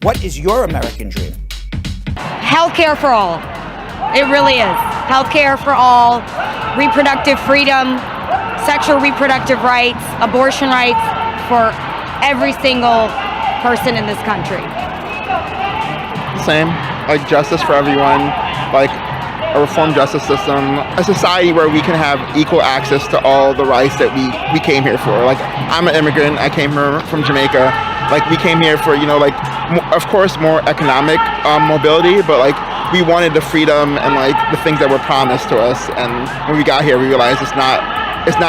What is your American dream? Healthcare for all. It really is. Healthcare for all, reproductive freedom, sexual reproductive rights, abortion rights for every single person in this country. Same, like justice for everyone, like a reformed justice system, a society where we can have equal access to all the rights that we came here for. Like, I'm an immigrant, I came here from Jamaica. Like, we came here for, of course, more economic mobility, but like, we wanted the freedom and like the things that were promised to us. And when we got here, we realized it's not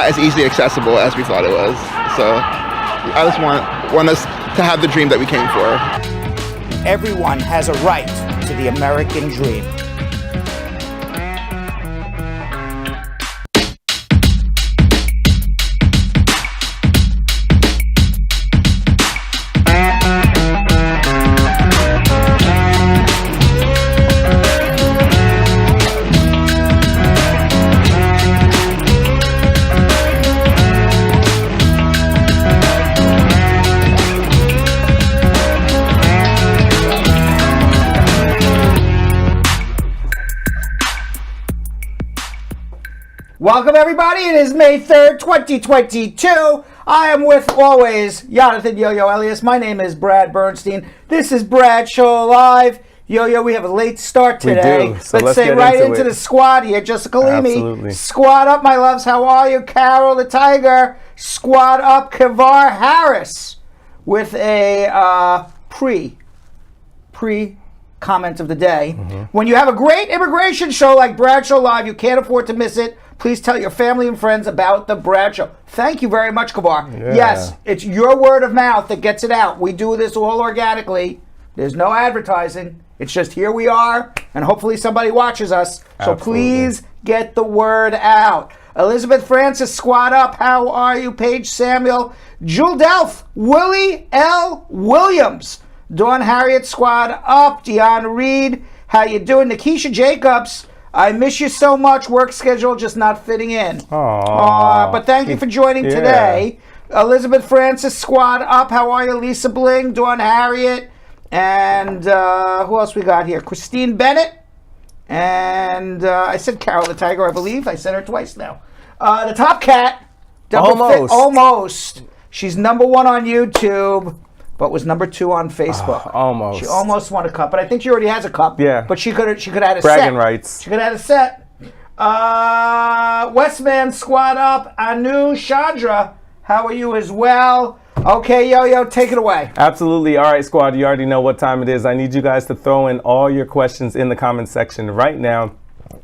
as easily accessible as we thought it was. So I just want us to have the dream that we came for. Everyone has a right to the American dream. Welcome, everybody. It is May 3rd, 2022. I am with, always, Jonathan Yo-Yo Elias. My name is Brad Bernstein. This is Brad Show Live. Yo-Yo, we have a late start today. We do. So let's say right into the squad here. Jessica Leamy. Absolutely. Squad up, my loves. How are you? Carol the Tiger. Squad up, Kavar Harris. With a pre comment of the day. Mm-hmm. When you have a great immigration show like Brad Show Live, you can't afford to miss it. Please tell your family and friends about the Brad Show. Thank you very much, Kavar. Yeah. Yes, it's your word of mouth that gets it out. We do this all organically. There's no advertising. It's just here we are, and hopefully somebody watches us. So Absolutely. Please get the word out. Elizabeth Francis, squad up. How are you? Paige Samuel. Jewel Delph. Willie L. Williams. Dawn Harriet, squad up. Deanna Reed. How you doing? Nikisha Jacobs. I miss you so much. Work schedule just not fitting in. But thank you for joining today. Elizabeth Francis, squad up. How are you? Lisa Bling, Dawn Harriet, and who else we got here? Christine Bennett, and I said Carol the Tiger, I believe. I said her twice now. The Top Cat. Almost. She's number 1 on YouTube, but was number 2 on Facebook. Almost. She almost won a cup, but I think she already has a cup. Yeah. But she could have had a Bragging set. rights. She could have had a set. Westman, squad up. Anu Chandra, how are you as well? Okay, Yo-Yo, take it away. Absolutely. All right, squad, you already know what time it is. I need you guys to throw in all your questions in the comment section right now.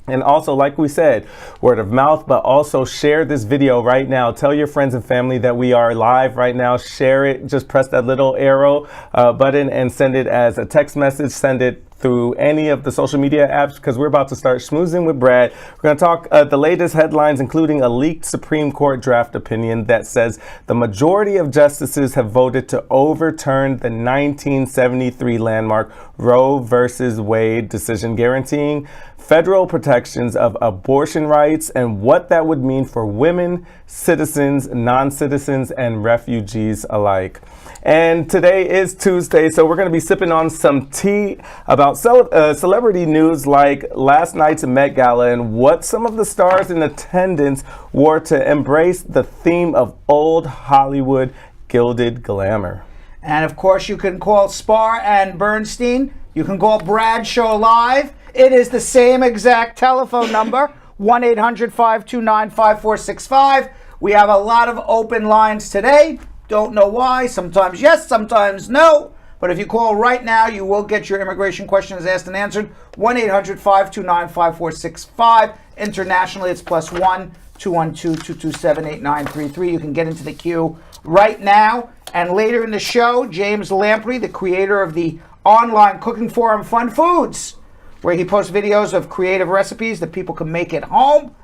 And also, like we said, word of mouth, but also share this video right now. Tell your friends and family that we are live right now. Share it. Just press that little arrow button and send it as a text message. Send it through any of the social media apps, because we're about to start schmoozing with Brad. We're going to talk the latest headlines, including a leaked Supreme Court draft opinion that says the majority of justices have voted to overturn the 1973 landmark Roe versus Wade decision, guaranteeing federal protections of abortion rights and what that would mean for women, citizens, non-citizens, and refugees alike. And today is Tuesday, so we're going to be sipping on some tea about celebrity news like last night's Met Gala and what some of the stars in attendance wore to embrace the theme of old Hollywood gilded glamour. And of course, you can call Spar and Bernstein. You can call Brad Show Live. It is the same exact telephone number, 1-800-529-5465. We have a lot of open lines today. Don't know why. Sometimes yes, sometimes no. But if you call right now, you will get your immigration questions asked and answered. 1-800-529-5465. Internationally, it's +1 212-227-8933. You can get into the queue right now. And later in the show, James Lamprey, the creator of the online cooking forum FunFoods, where he posts videos of creative recipes that people can make at home,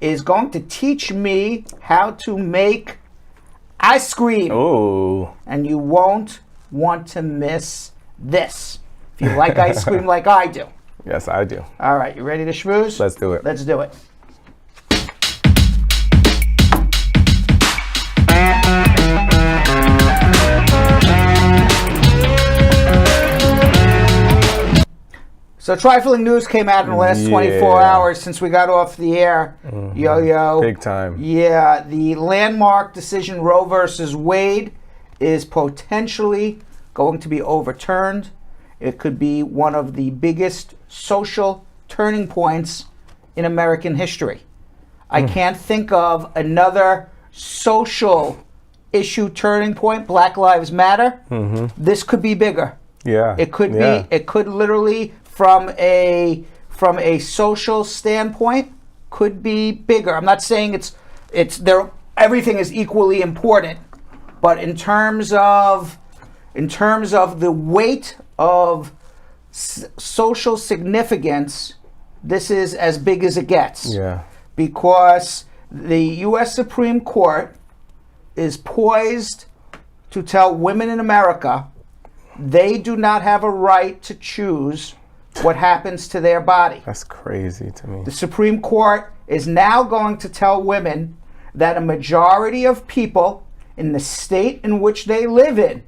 is going to teach me how to make ice cream. Oh. And you won't want to miss this if you like ice cream like I do. Yes, I do. All right, you ready to schmooze? Let's do it. Let's do it. So trifling news came out in the last 24 hours since we got off the air. Yo. Big time. Yeah, the landmark decision Roe versus Wade is potentially going to be overturned. It could be one of the biggest social turning points in American history. I can't think of another social issue turning point. Black Lives Matter. This could be bigger. Yeah. It could be. It could literally, from a social standpoint, could be bigger. I'm not saying it's there. Everything is equally important, but in terms of the weight of social significance, this is as big as it gets. Yeah. Because the U.S. Supreme Court is poised to tell women in America they do not have a right to choose what happens to their body. That's crazy to me. The Supreme Court is now going to tell women that a majority of people in the state in which they live in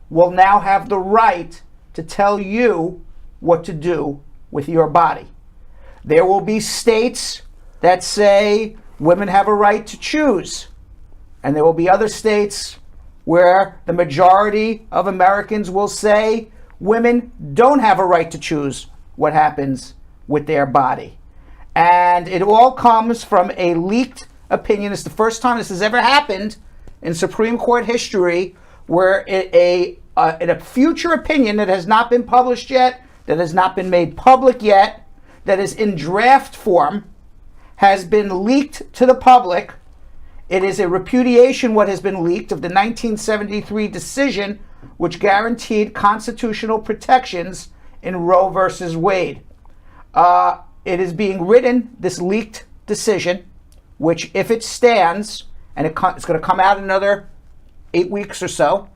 will now have the right to tell you what to do with your body. There will be states that say women have a right to choose, and there will be other states where the majority of Americans will say women don't have a right to choose what happens with their body. And it all comes from a leaked opinion. It's the first time this has ever happened in Supreme Court history, where in a future opinion that has not been published yet, that has not been made public yet, that is in draft form, has been leaked to the public. It is a repudiation, what has been leaked, of the 1973 decision which guaranteed constitutional protections in Roe versus Wade. It is being written, this leaked decision, which if it stands, and it's going to come out in another 8 weeks or so,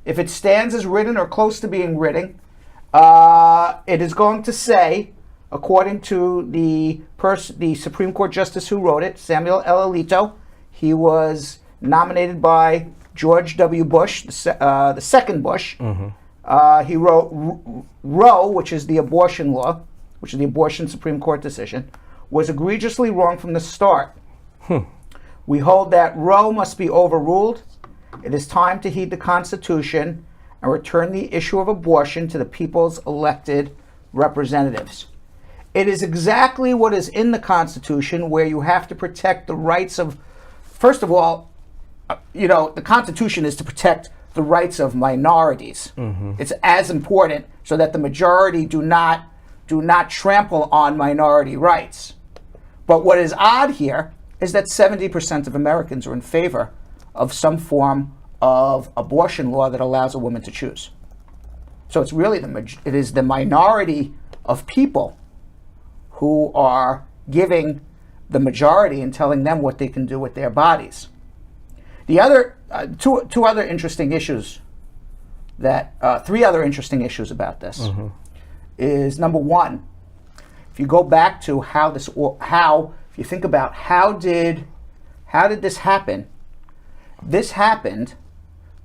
if it stands as written or close to being written, it is going to say, according to the Supreme Court justice who wrote it, Samuel L. Alito, he was nominated by George W. Bush, the second Bush. He wrote Roe, which is the abortion law, which is the abortion Supreme Court decision, was egregiously wrong from the start. We hold that Roe must be overruled. It is time to heed the Constitution and return the issue of abortion to the people's elected representatives. It is exactly what is in the Constitution, where you have to protect the rights of, first of all, the Constitution is to protect the rights of minorities. It's as important, so that the majority do not trample on minority rights. But what is odd here is that 70% of Americans are in favor of some form of abortion law that allows a woman to choose. So it's really it is the minority of people who are giving the majority and telling them what they can do with their bodies. The other two other interesting issues three other interesting issues about this is, number one, if you go back to if you think about how did this happen? This happened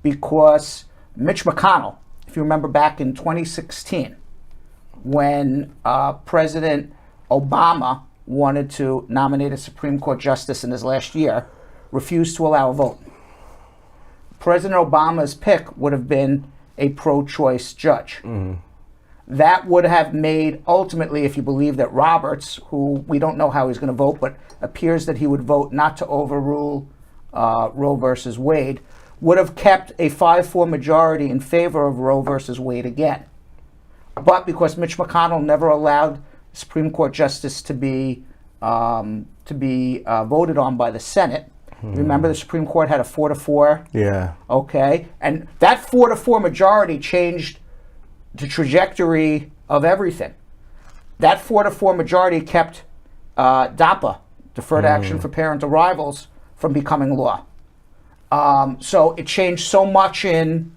because Mitch McConnell, if you remember back in 2016, when President Obama wanted to nominate a Supreme Court justice in his last year, refused to allow a vote. President Obama's pick would have been a pro-choice judge. That would have made, ultimately, if you believe that Roberts, who we don't know how he's going to vote, but appears that he would vote not to overrule Roe versus Wade, would have kept a 5-4 majority in favor of Roe versus Wade again. But because Mitch McConnell never allowed Supreme Court justice to be voted on by the Senate, remember the Supreme Court had a 4-4. Yeah. Okay, and that 4-4 majority changed the trajectory of everything. That 4-4 majority kept DAPA, Deferred Action for Parent Arrivals, from becoming law. So it changed so much in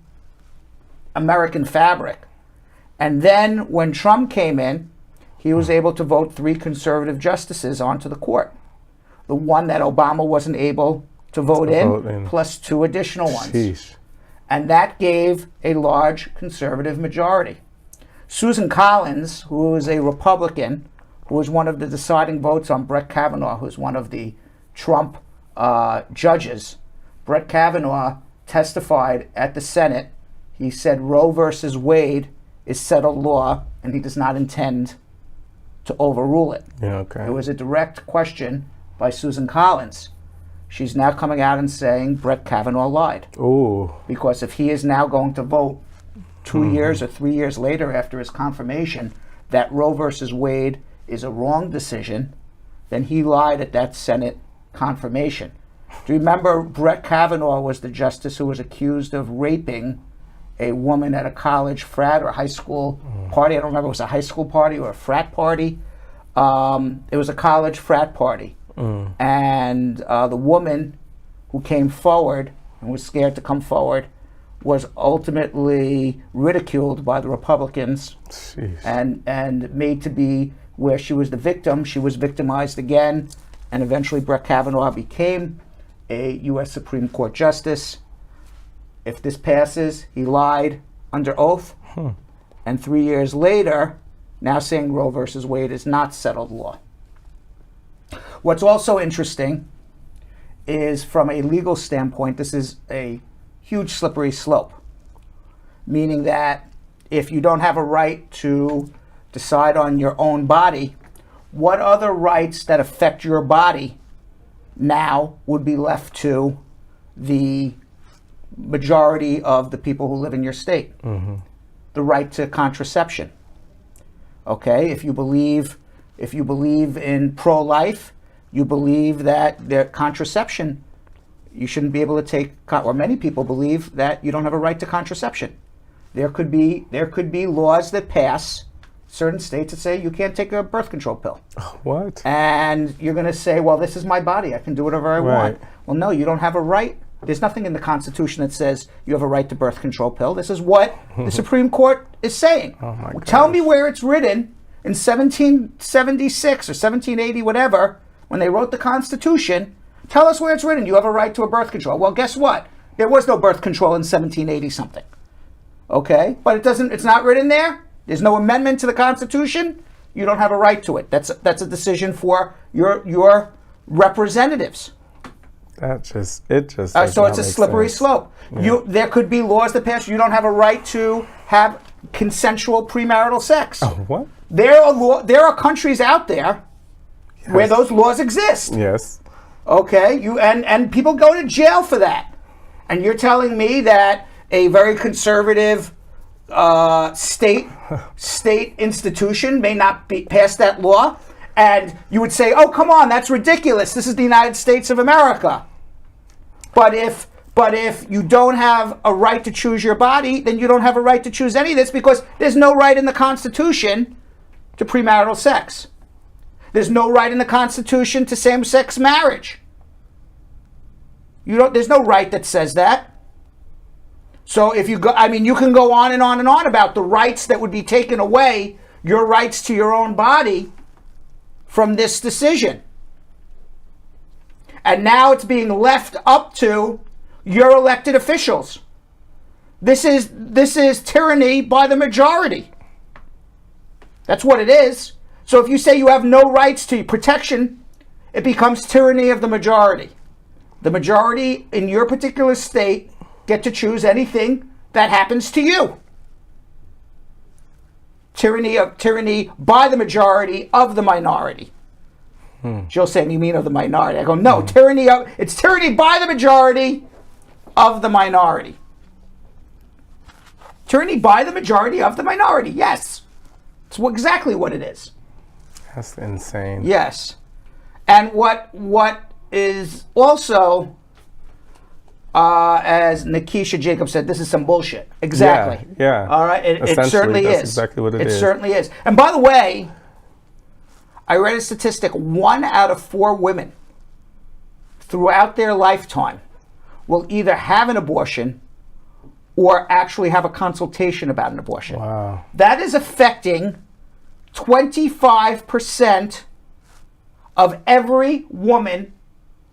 American fabric. And then when Trump came in, he was able to vote 3 conservative justices onto the court. The one that Obama wasn't able to vote in, plus 2 additional ones. Sheesh. And that gave a large conservative majority. Susan Collins, who is a Republican, who was one of the deciding votes on Brett Kavanaugh, who's one of the Trump judges. Brett Kavanaugh testified at the Senate. He said Roe versus Wade is settled law, and he does not intend to overrule it. Yeah, okay. It was a direct question by Susan Collins. She's now coming out and saying Brett Kavanaugh lied. Ooh. Because if he is now going to vote 2 years or 3 years later after his confirmation that Roe versus Wade is a wrong decision, then he lied at that Senate confirmation. Do you remember Brett Kavanaugh was the justice who was accused of raping a woman at a college frat or high school party? I don't remember if it was a high school party or a frat party. It was a college frat party. And the woman who came forward and was scared to come forward was ultimately ridiculed by the Republicans. Jeez. and made to be where she was the victim. She was victimized again, and eventually Brett Kavanaugh became a U.S. Supreme Court justice. If this passes, he lied under oath, and 3 years later, now saying Roe versus Wade is not settled law. What's also interesting is, from a legal standpoint, this is a huge slippery slope, meaning that if you don't have a right to decide on your own body, what other rights that affect your body now would be left to the majority of the people who live in your state? The right to contraception. Okay, if you believe in pro-life, you believe that the contraception, you shouldn't be able to take, or many people believe that you don't have a right to contraception. There could be laws that pass certain states that say you can't take a birth control pill. What? And you're going to say, well, this is my body. I can do whatever I want. Well, no, you don't have a right. There's nothing in the Constitution that says you have a right to birth control pill. This is what the Supreme Court is saying. Oh my gosh. Tell me where it's written in 1776 or 1780, whatever, when they wrote the Constitution. Tell us where it's written you have a right to a birth control. Well, guess what? There was no birth control in 1780 something. Okay? But it's not written there. There's no amendment to the Constitution. You don't have a right to it. That's a decision for your representatives. It just So it's a slippery slope. Yeah. There could be laws that pass. You don't have a right to have consensual premarital sex. Oh, what? There are countries out there where those laws exist. Yes. Okay, and people go to jail for that. And you're telling me that a very conservative state institution may not pass that law? And you would say, oh, come on, that's ridiculous. This is the United States of America. But if you don't have a right to choose your body, then you don't have a right to choose any of this, because there's no right in the Constitution to premarital sex. There's no right in the Constitution to same-sex marriage. There's no right that says that. So if you you can go on and on and on about the rights that would be taken away, your rights to your own body, from this decision. And now it's being left up to your elected officials. This is tyranny by the majority. That's what it is. So if you say you have no rights to protection, it becomes tyranny of the majority. The majority in your particular state get to choose anything that happens to you. Tyranny by the majority of the minority. She'll say, you mean of the minority? I go, no, it's tyranny by the majority of the minority. Tyranny by the majority of the minority, yes. It's exactly what it is. That's insane. Yes. And what is also, as Nikisha Jacob said, this is some bullshit. Exactly. Yeah. All right. It certainly that's is. Exactly what it is. It certainly is. And by the way, I read a statistic: 1 out of 4 women throughout their lifetime will either have an abortion or actually have a consultation about an abortion. Wow. That is affecting 25% of every woman,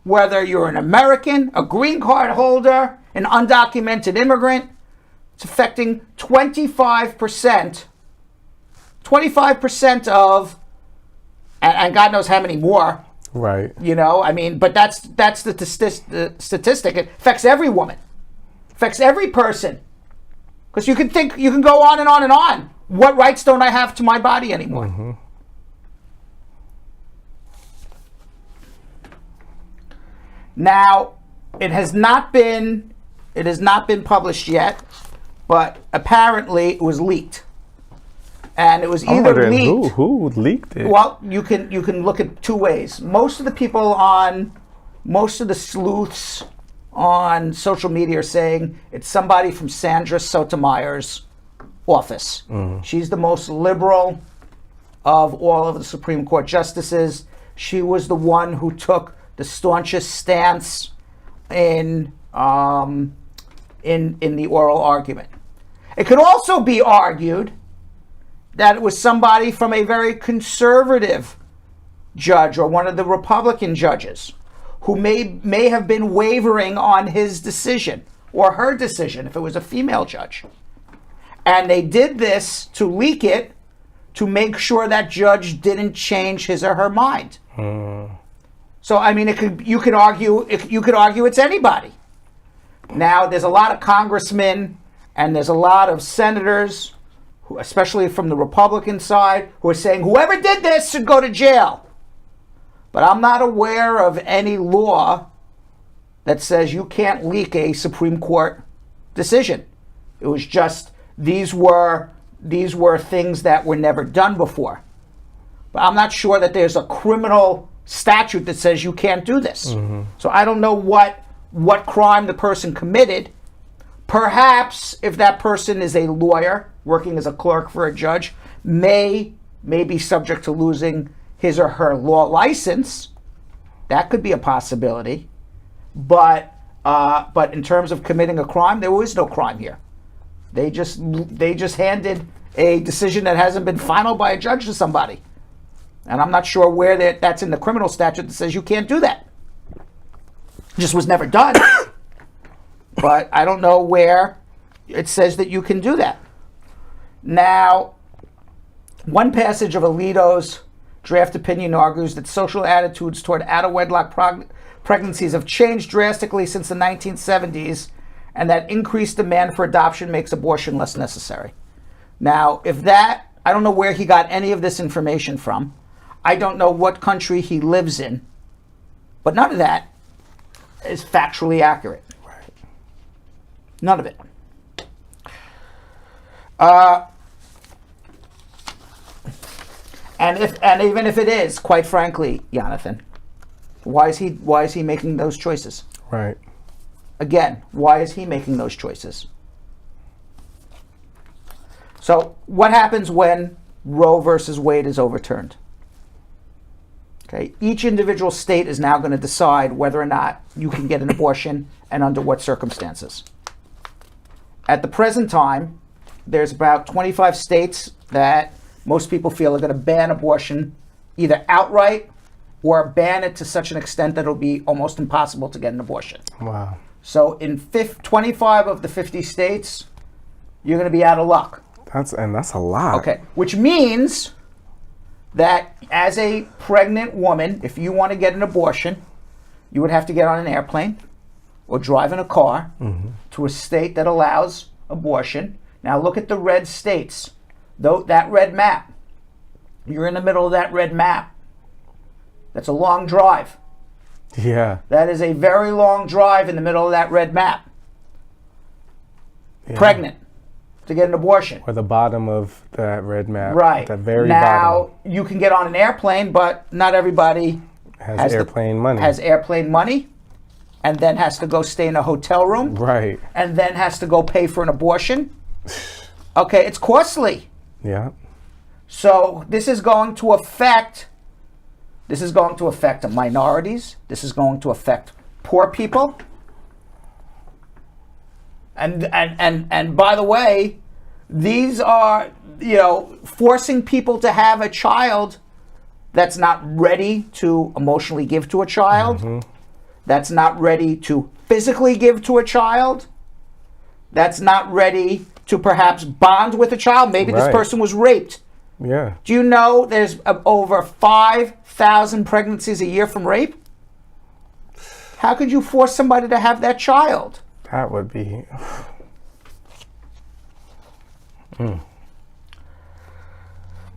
whether you're an American, a green card holder, an undocumented immigrant. It's affecting 25% 25% of, and God knows how many more, Right. you know, I mean, but that's the statistic. It affects every woman, affects every person. Because you can go on and on and on. What rights don't I have to my body anymore? Mm-hmm. Now, it has not been published yet, but apparently it was leaked. And it was either leaked. Who leaked it? Well, you can look at two ways. Most of the sleuths on social media are saying it's somebody from Sandra Sotomayor's office. She's the most liberal of all of the Supreme Court justices. She was the one who took the staunchest stance in the oral argument. It could also be argued that it was somebody from a very conservative judge or one of the Republican judges who may have been wavering on his decision or her decision if it was a female judge. And they did this to leak it to make sure that judge didn't change his or her mind. So I mean, you could argue it's anybody. Now there's a lot of congressmen and there's a lot of senators, who, especially from the Republican side, who are saying whoever did this should go to jail. But I'm not aware of any law that says you can't leak a Supreme Court decision. It was just these were things that were never done before. But I'm not sure that there's a criminal statute that says you can't do this. So I don't know what crime the person committed. Perhaps if that person is a lawyer working as a clerk for a judge, may be subject to losing his or her law license. That could be a possibility. But in terms of committing a crime, there was no crime here. They just handed a decision that hasn't been final by a judge to somebody. And I'm not sure where that's in the criminal statute that says you can't do that. It just was never done. But I don't know where it says that you can do that. Now, one passage of Alito's draft opinion argues that social attitudes toward out-of-wedlock pregnancies have changed drastically since the 1970s, and that increased demand for adoption makes abortion less necessary. Now, I don't know where he got any of this information from. I don't know what country he lives in, but none of that is factually accurate. Right. None of it. And even if it is, quite frankly, Jonathan, why is he making those choices? Right. Again, why is he making those choices? So what happens when Roe versus Wade is overturned? Okay, each individual state is now going to decide whether or not you can get an abortion and under what circumstances. At the present time, there's about 25 states that most people feel are going to ban abortion either outright or ban it to such an extent that it'll be almost impossible to get an abortion. Wow. So in 25 of the 50 states, you're going to be out of luck. That's a lot. Okay, which means that as a pregnant woman, if you want to get an abortion, you would have to get on an airplane or drive in a car to a state that allows abortion. Now look at the red states. That red map. You're in the middle of that red map. That's a long drive. Yeah. That is a very long drive in the middle of that red map. Yeah. Pregnant to get an abortion. Or the bottom of that red map. Right. The very now, bottom. you can get on an airplane, but not everybody has airplane money. Has airplane money, and then has to go stay in a hotel room. Right. And then has to go pay for an abortion. Okay, it's costly. Yeah. So this is going to affect minorities. This is going to affect poor people. And by the way, these are, forcing people to have a child that's not ready to emotionally give to a child, that's not ready to physically give to a child, that's not ready to perhaps bond with a child. Maybe this person was raped Yeah. Do you know there's over 5,000 pregnancies a year from rape? How could you force somebody to have that child? That would be...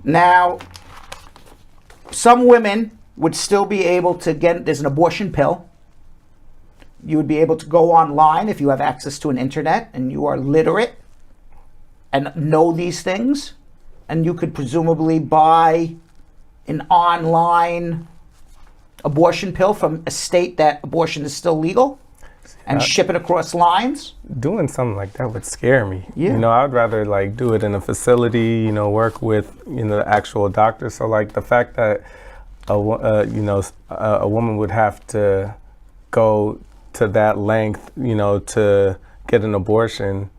Now, some women would still be able to get, there's an abortion pill. You would be able to go online if you have access to an internet and you are literate and know these things. And you could presumably buy an online abortion pill from a state that abortion is still legal and ship it across lines. Doing something like that would scare me. Yeah. You know, I'd rather like do it in a facility, you know, work with, you know, the actual doctor. So like the fact that a woman would have to go to that length, you know, to get an abortion,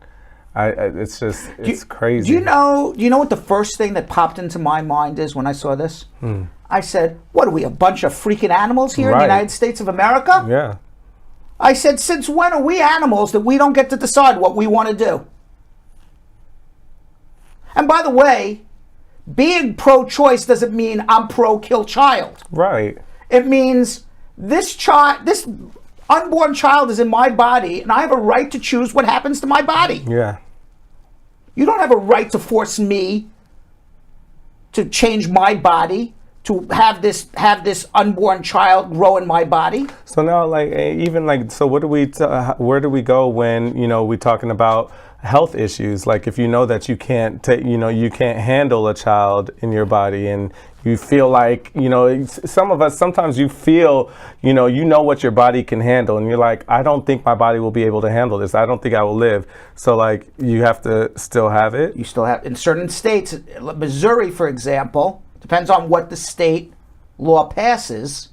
it's crazy. Do you know what the first thing that popped into my mind is when I saw this? I said, what are we, a bunch of freaking animals here in the United States of America? Yeah. I said, since when are we animals that we don't get to decide what we want to do? And by the way, being pro-choice doesn't mean I'm pro-kill child. Right. It means this unborn child is in my body and I have a right to choose what happens to my body. Yeah. You don't have a right to force me to change my body, to have this unborn child grow in my body. So now, like, even like, so what do where do we go when, you know, we're talking about health issues? Like, if you know that you can't take, you know, you can't handle a child in your body, and you feel like, you know, some of us, sometimes you feel, you know what your body can handle, and you're like, I don't think my body will be able to handle this. I don't think I will live. So like, you have to still have it. You still have, in certain states, Missouri, for example, depends on what the state law passes.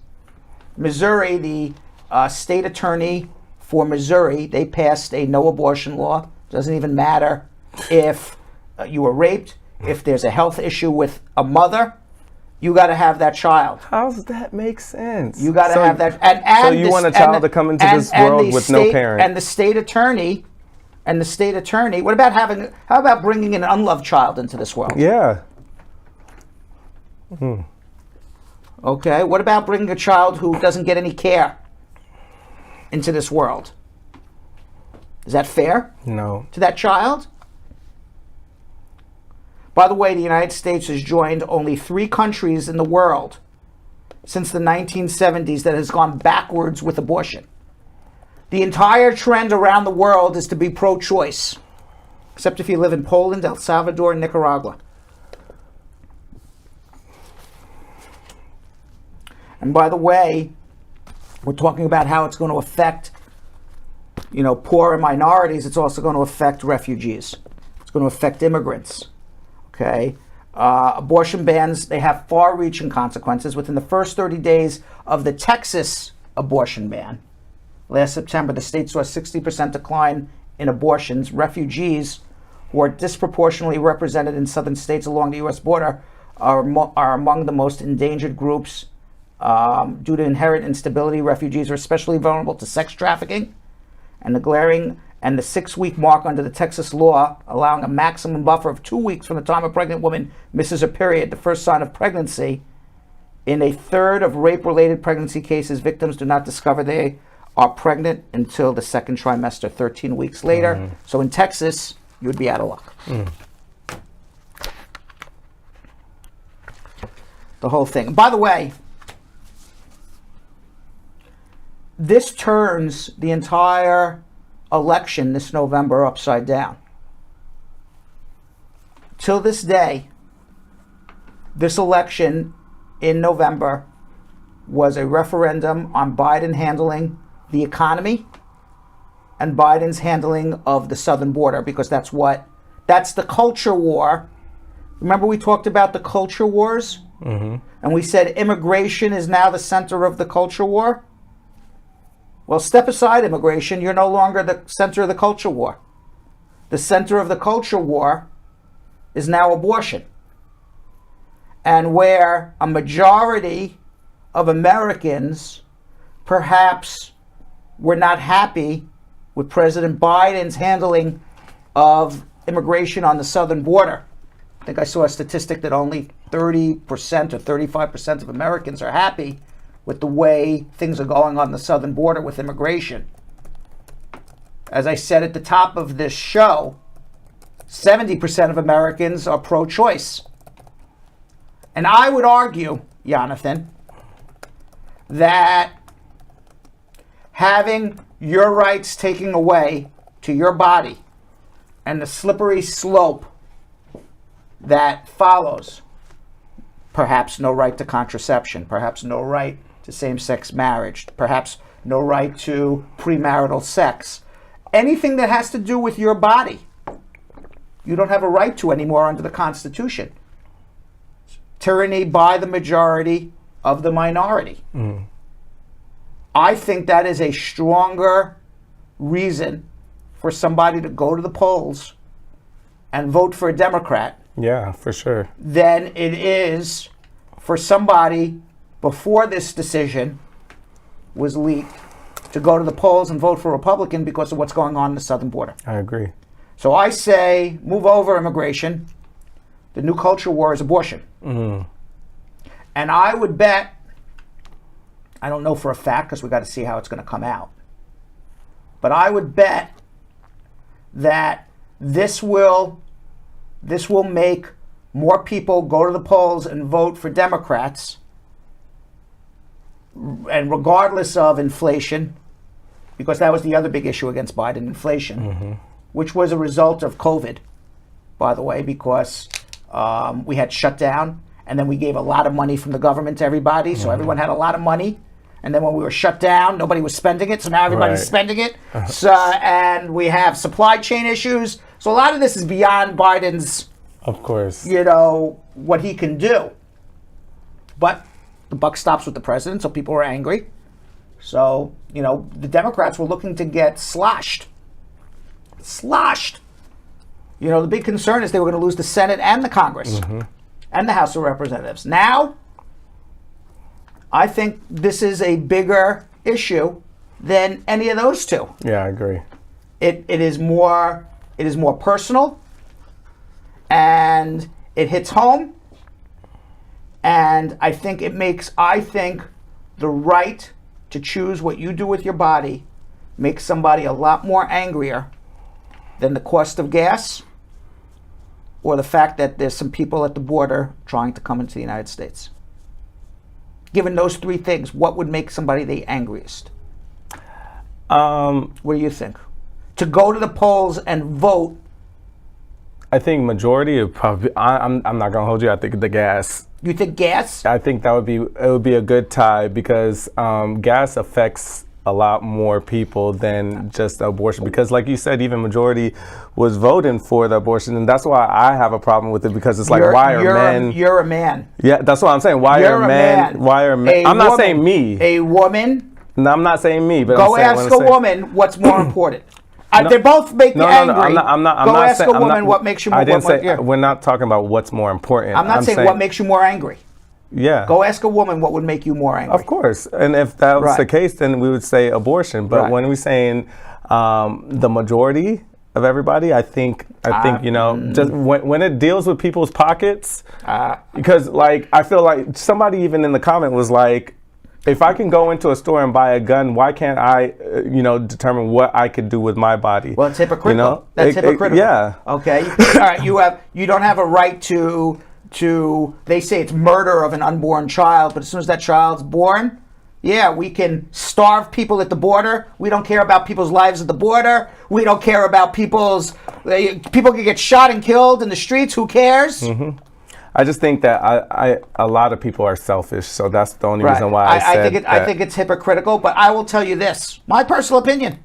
Missouri, the state attorney for Missouri, they passed a no abortion law. Doesn't even matter if you were raped, if there's a health issue with a mother, you got to have that child. How does that make sense? You got to have that. So you want a child to come into this world with no parent. And the state attorney, what about how about bringing an unloved child into this world? Yeah. Okay, what about bringing a child who doesn't get any care into this world? Is that fair? No. To that child? By the way, the United States has joined only 3 countries in the world since the 1970s that has gone backwards with abortion. The entire trend around the world is to be pro-choice, except if you live in Poland, El Salvador, and Nicaragua. And by the way, we're talking about how it's going to affect, you know, poor and minorities. It's also going to affect refugees. It's going to affect immigrants. Okay? Abortion bans, they have far-reaching consequences. Within the first 30 days of the Texas abortion ban, last September, the state saw a 60% decline in abortions. Refugees, who are disproportionately represented in southern states along the U.S. border, are among the most endangered groups. Due to inherent instability, refugees are especially vulnerable to sex trafficking, and the 6-week mark under the Texas law, allowing a maximum buffer of 2 weeks from the time a pregnant woman misses her period, the first sign of pregnancy. In a third of rape-related pregnancy cases, victims do not discover they are pregnant until the second trimester, 13 weeks later. So in Texas, you would be out of luck. The whole thing. By the way, this turns the entire election this November upside down. Till this day, this election in November was a referendum on Biden handling the economy and Biden's handling of the southern border, because that's the culture war. Remember we talked about the culture wars? And we said immigration is now the center of the culture war? Well, step aside immigration. You're no longer the center of the culture war. The center of the culture war is now abortion. And where a majority of Americans perhaps were not happy with President Biden's handling of immigration on the southern border, think I saw a statistic that only 30% or 35% of Americans are happy with the way things are going on the southern border with immigration. As I said at the top of this show, 70% of Americans are pro-choice. And I would argue, Jonathan, that having your rights taken away to your body and the slippery slope that follows, perhaps no right to contraception, perhaps no right to same-sex marriage, perhaps no right to premarital sex, anything that has to do with your body, you don't have a right to anymore under the Constitution. Tyranny by the majority of the minority. I think that is a stronger reason for somebody to go to the polls and vote for a Democrat. Yeah, for sure. Than it is for somebody before this decision was leaked to go to the polls and vote for Republican because of what's going on in the southern border. I agree. So I say, move over immigration. The new culture war is abortion. And I would bet, I don't know for a fact because we got to see how it's going to come out, but I would bet that this will make more people go to the polls and vote for Democrats, and regardless of inflation, because that was the other big issue against Biden, inflation, which was a result of COVID, by the way, because we had shut down, and then we gave a lot of money from the government to everybody, so everyone had a lot of money. And then when we were shut down, nobody was spending it, so now everybody's spending it. So, and we have supply chain issues. So a lot of this is beyond Biden's, of course, what he can do. But the buck stops with the president, so people are angry. So, the Democrats were looking to get sloshed. The big concern is they were going to lose the Senate and the Congress and the House of Representatives. Now, I think this is a bigger issue than any of those two. Yeah, I agree. It is more personal, and it hits home, and I think it makes the right to choose what you do with your body makes somebody a lot more angrier than the cost of gas or the fact that there's some people at the border trying to come into the United States. Given those three things, what would make somebody the angriest? What do you think? To go to the polls and vote. I think majority of probably. I'm not gonna hold you. I think the gas. You think gas? I think it would be a good tie because gas affects a lot more people than just abortion. Because like you said, even majority was voting for the abortion, and that's why I have a problem with it because it's like why are men? You're a man. Yeah, that's what I'm saying. Why are men? Why are men? I'm not saying me. A woman. No, I'm not saying me. But go ask a woman what's more important. They both make you angry. No, I'm not. Go ask a woman what makes you more angry. I didn't say we're not talking about what's more important. I'm not saying what makes you more angry. Yeah. Go ask a woman what would make you more angry. Of course. And if that was the case, then we would say abortion. But when we're saying the majority of everybody, I think just when it deals with people's pockets, because like I feel like somebody even in the comment was like, if I can go into a store and buy a gun, why can't I, determine what I could do with my body? Well, it's hypocritical. That's hypocritical. Yeah. Okay. All right. You don't have a right to. They say it's murder of an unborn child, but as soon as that child's born, we can starve people at the border. We don't care about people's lives at the border. We don't care about people can get shot and killed in the streets. Who cares? I just think that a lot of people are selfish, so that's the only reason why I said I think it's hypocritical, but I will tell you this, my personal opinion.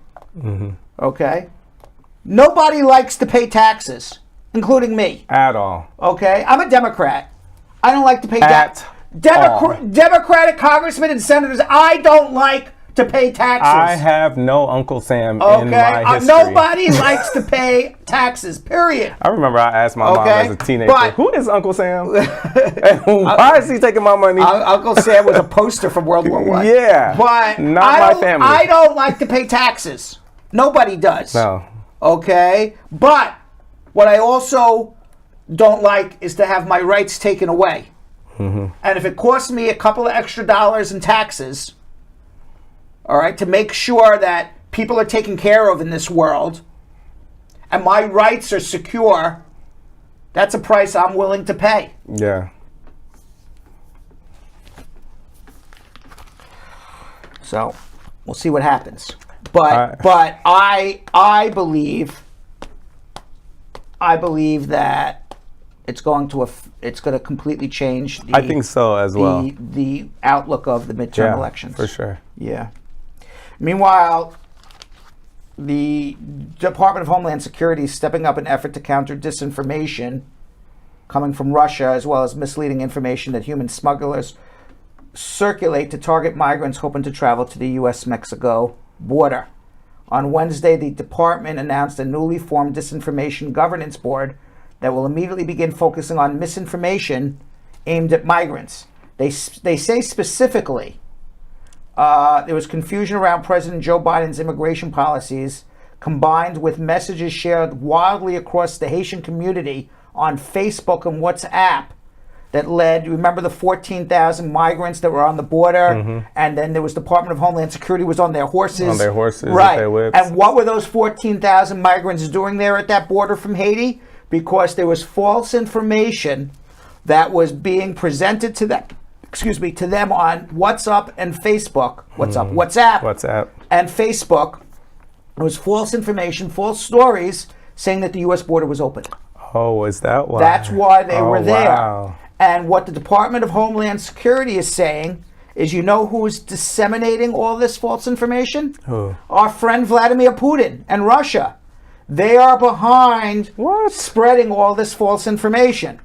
Okay? Nobody likes to pay taxes, including me. At all. Okay? I'm a Democrat. I don't like to pay taxes. Democratic congressmen and senators, I don't like to pay taxes. I have no Uncle Sam in my history. Nobody likes to pay taxes, period. I remember I asked my mom as a teenager, who is Uncle Sam? And why is he taking my money? Uncle Sam was a poster from World War I. Yeah, but not my family. I don't like to pay taxes. Nobody does. No. Okay? But what I also don't like is to have my rights taken away. And if it costs me a couple of extra dollars in taxes, all right, to make sure that people are taken care of in this world and my rights are secure, that's a price I'm willing to pay. Yeah. So we'll see what happens. But I believe that it's going to completely change I think so as well. The outlook of the midterm elections. For sure. Yeah. Meanwhile, the Department of Homeland Security is stepping up an effort to counter disinformation coming from Russia, as well as misleading information that human smugglers circulate to target migrants hoping to travel to the U.S.-Mexico border. On Wednesday, the department announced a newly formed disinformation governance board that will immediately begin focusing on misinformation aimed at migrants. They say specifically there was confusion around President Joe Biden's immigration policies, combined with messages shared wildly across the Haitian community on Facebook and WhatsApp that led, you remember the 14,000 migrants that were on the border, and then there was Department of Homeland Security was on their horses. On their horses, right. Their whips. And what were those 14,000 migrants doing there at that border from Haiti? Because there was false information that was being presented to them, to them on WhatsApp and Facebook. WhatsApp and Facebook. It was false information, false stories saying that the U.S. border was open. Oh, is that why? That's why they were there. Wow. And what the Department of Homeland Security is saying is, you know who is disseminating all this false information? Who? Our friend Vladimir Putin and Russia. They are behind spreading all this false information.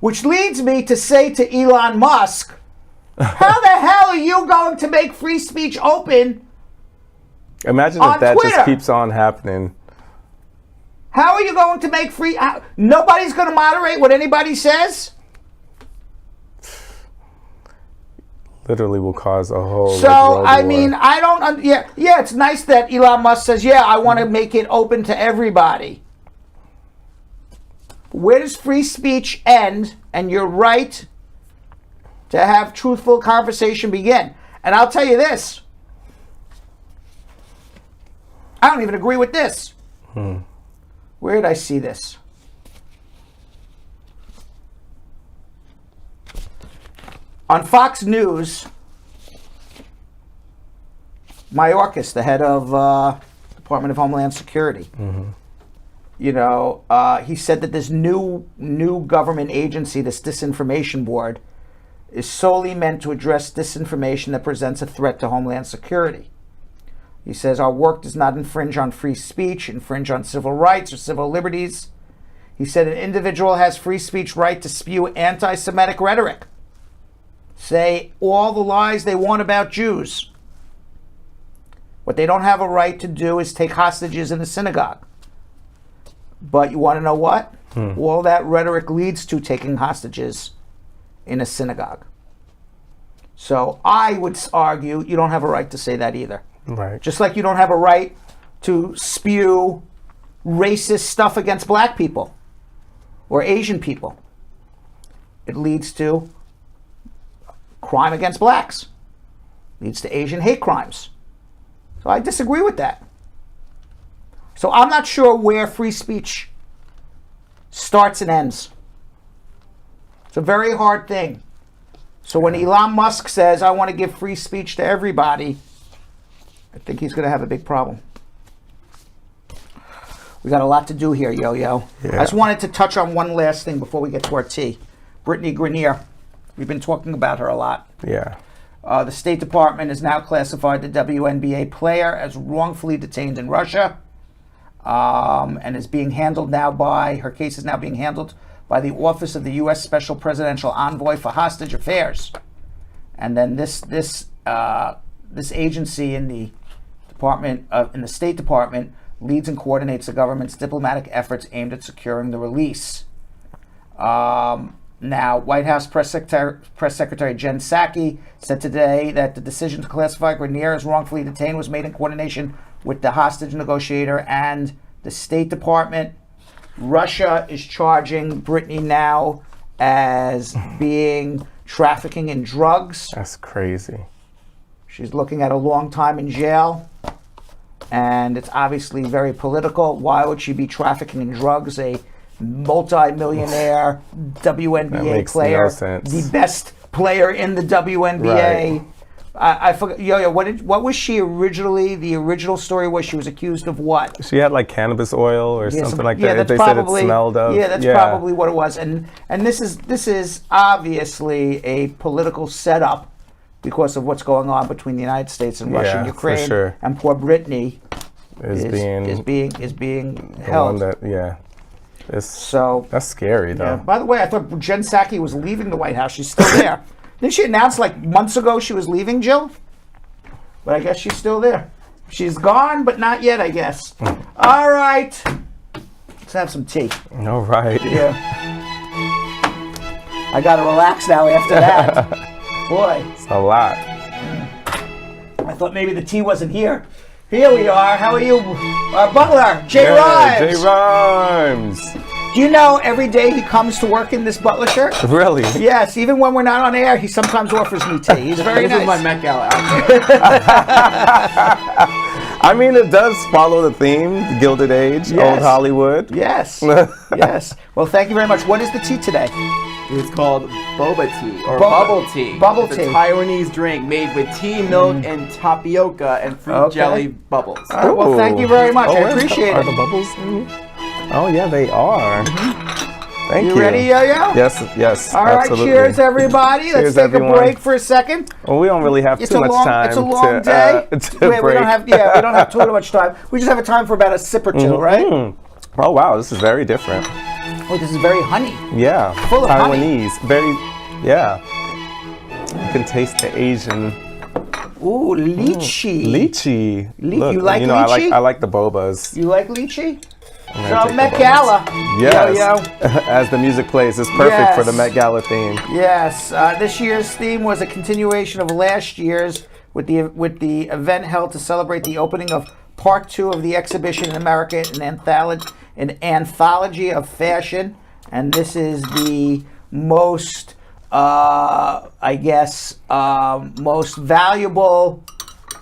Which leads me to say to Elon Musk, how the hell are you going to make free speech open? Imagine on if that Twitter? just keeps on happening. How are you going to make free... nobody's going to moderate what anybody says? Literally will cause a whole... So, I war. mean, I don't... Yeah, it's nice that Elon Musk says, yeah, I want to make it open to everybody. Where does free speech end and your right to have truthful conversation begin? And I'll tell you this. I don't even agree with this. Where did I see this? On Fox News, Mayorkas, the head of Department of Homeland Security, you know, he said that this new government agency, this Disinformation Board, is solely meant to address disinformation that presents a threat to Homeland Security. He says our work does not infringe on free speech, infringe on civil rights or civil liberties. He said an individual has free speech right to spew anti-Semitic rhetoric, say all the lies they want about Jews. What they don't have a right to do is take hostages in a synagogue. But you want to know what? All that rhetoric leads to taking hostages in a synagogue. So I would argue you don't have a right to say that either. Right. Just like you don't have a right to spew racist stuff against black people or Asian people. It leads to crime against blacks. Leads to Asian hate crimes. So I disagree with that. So I'm not sure where free speech starts and ends. It's a very hard thing. So when Elon Musk says, I want to give free speech to everybody, I think he's going to have a big problem. We got a lot to do here, Yo-Yo. Yeah. I just wanted to touch on one last thing before we get to our tea. Britney Griner. We've been talking about her a lot. Yeah. The State Department has now classified the WNBA player as wrongfully detained in Russia, and is being handled now her case is now being handled by the Office of the U.S. Special Presidential Envoy for Hostage Affairs. And then this agency in the State Department leads and coordinates the government's diplomatic efforts aimed at securing the release. Now, White House Press Secretary Jen Psaki said today that the decision to classify Griner as wrongfully detained was made in coordination with the hostage negotiator and the State Department. Russia is charging Britney now as being trafficking in drugs. That's crazy. She's looking at a long time in jail, and it's obviously very political. Why would she be trafficking in drugs? A multi-millionaire WNBA player, no sense. the best player in the WNBA. Right. I forgot. Yo, what was she originally? The original story was she was accused of what? She had like cannabis oil or something like that. That's they probably, said it smelled of. Yeah, that's probably what it was. And this is obviously a political setup because of what's going on between the United States and Russia and Ukraine. For sure. And poor Britney is being the held. one that, So that's scary though. yeah. By the way, I thought Jen Psaki was leaving the White House. She's still there. Didn't she announce like months ago she was leaving, Jill? But I guess she's still there. She's gone, but not yet, I guess. All right. Let's have some tea. All right. Yeah. I got to relax now after that. Boy. It's a lot. I thought maybe the tea wasn't here. Here we are. How are you? Our butler, Jay Rhymes. Jay Rhymes. Do you know every day he comes to work in this butler shirt? Really? Yes, even when we're not on air, he sometimes offers me tea. He's very nice. This is my Met Gala outfit. I mean, it does follow the theme, the Gilded Age, Yes. old Hollywood. Yes. Yes. Well, thank you very much. What is the tea today? It's called boba tea or Boba. bubble tea. Bubble it's tea. a Taiwanese drink made with tea, milk, and tapioca and fruit Okay. jelly bubbles. All right, well, thank you very much. I and appreciate are it. the bubbles? Oh, yeah, they are. Thank you. You ready, Yo-Yo? Yes, All right, absolutely. cheers, everybody. Let's Cheers, take everyone. a break for a second. Well, we don't really have It's too a much long, time it's a long to, day. to Wait, break. we don't have too much time. We just have a time for about a sip or two, right? Oh, wow, this is very different. Oh, this is very honey. Yeah. Full of honey. Taiwanese. Very, yeah. You can taste the Asian. Ooh, lychee. Lychee. You like I lychee? I like the bobas. You like lychee? I'm gonna So take Met the Gala. bobas. Yes. Yo-Yo. As the music plays, it's perfect for the Yes. Met Gala theme. Yes, this year's theme was a continuation of last year's with the event held to celebrate the opening of Part 2 of the exhibition in America, an anthology of fashion, and this is the most, most valuable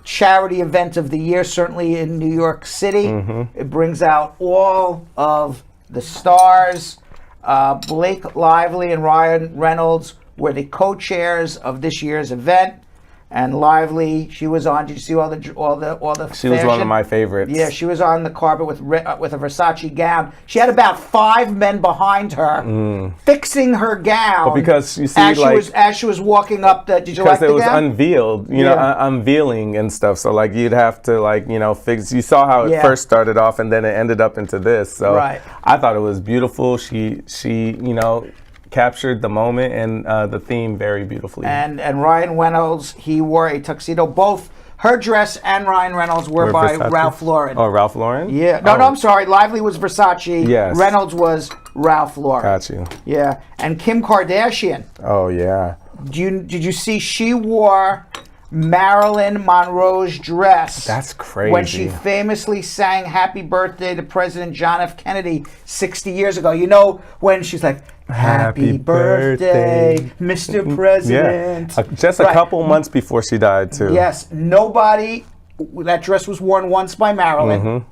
charity event of the year, certainly in New York City. It brings out all of the stars. Blake Lively and Ryan Reynolds were the co-chairs of this year's event. And Lively, she was on. Did you see all the She was one of my favorites. Yeah, she was on the carpet with a Versace gown. She had about 5 men behind her fixing her gown. Well, because you see, as she was walking up the. Did you like the gown? Because it was unveiled, unveiling and stuff. So like you'd have to fix. You saw how it first started off, and then it ended up into this. So Right. I thought it was beautiful. She captured the moment and the theme very beautifully. And Ryan Reynolds, he wore a tuxedo. Both her dress and Ryan Reynolds were by Versace? Ralph Lauren. Oh, Ralph Lauren? Yeah. No, I'm sorry. Lively was Versace. Yes. Reynolds was Ralph Lauren. Got you. Yeah. And Kim Kardashian. Oh yeah. Did you see she wore Marilyn Monroe's dress? That's crazy. When she famously sang "Happy Birthday" to President John F. Kennedy 60 years ago. You know when she's like, "Happy birthday, Mr. President." Yeah. Just a couple months before she died too. Yes. Nobody. That dress was worn once by Marilyn.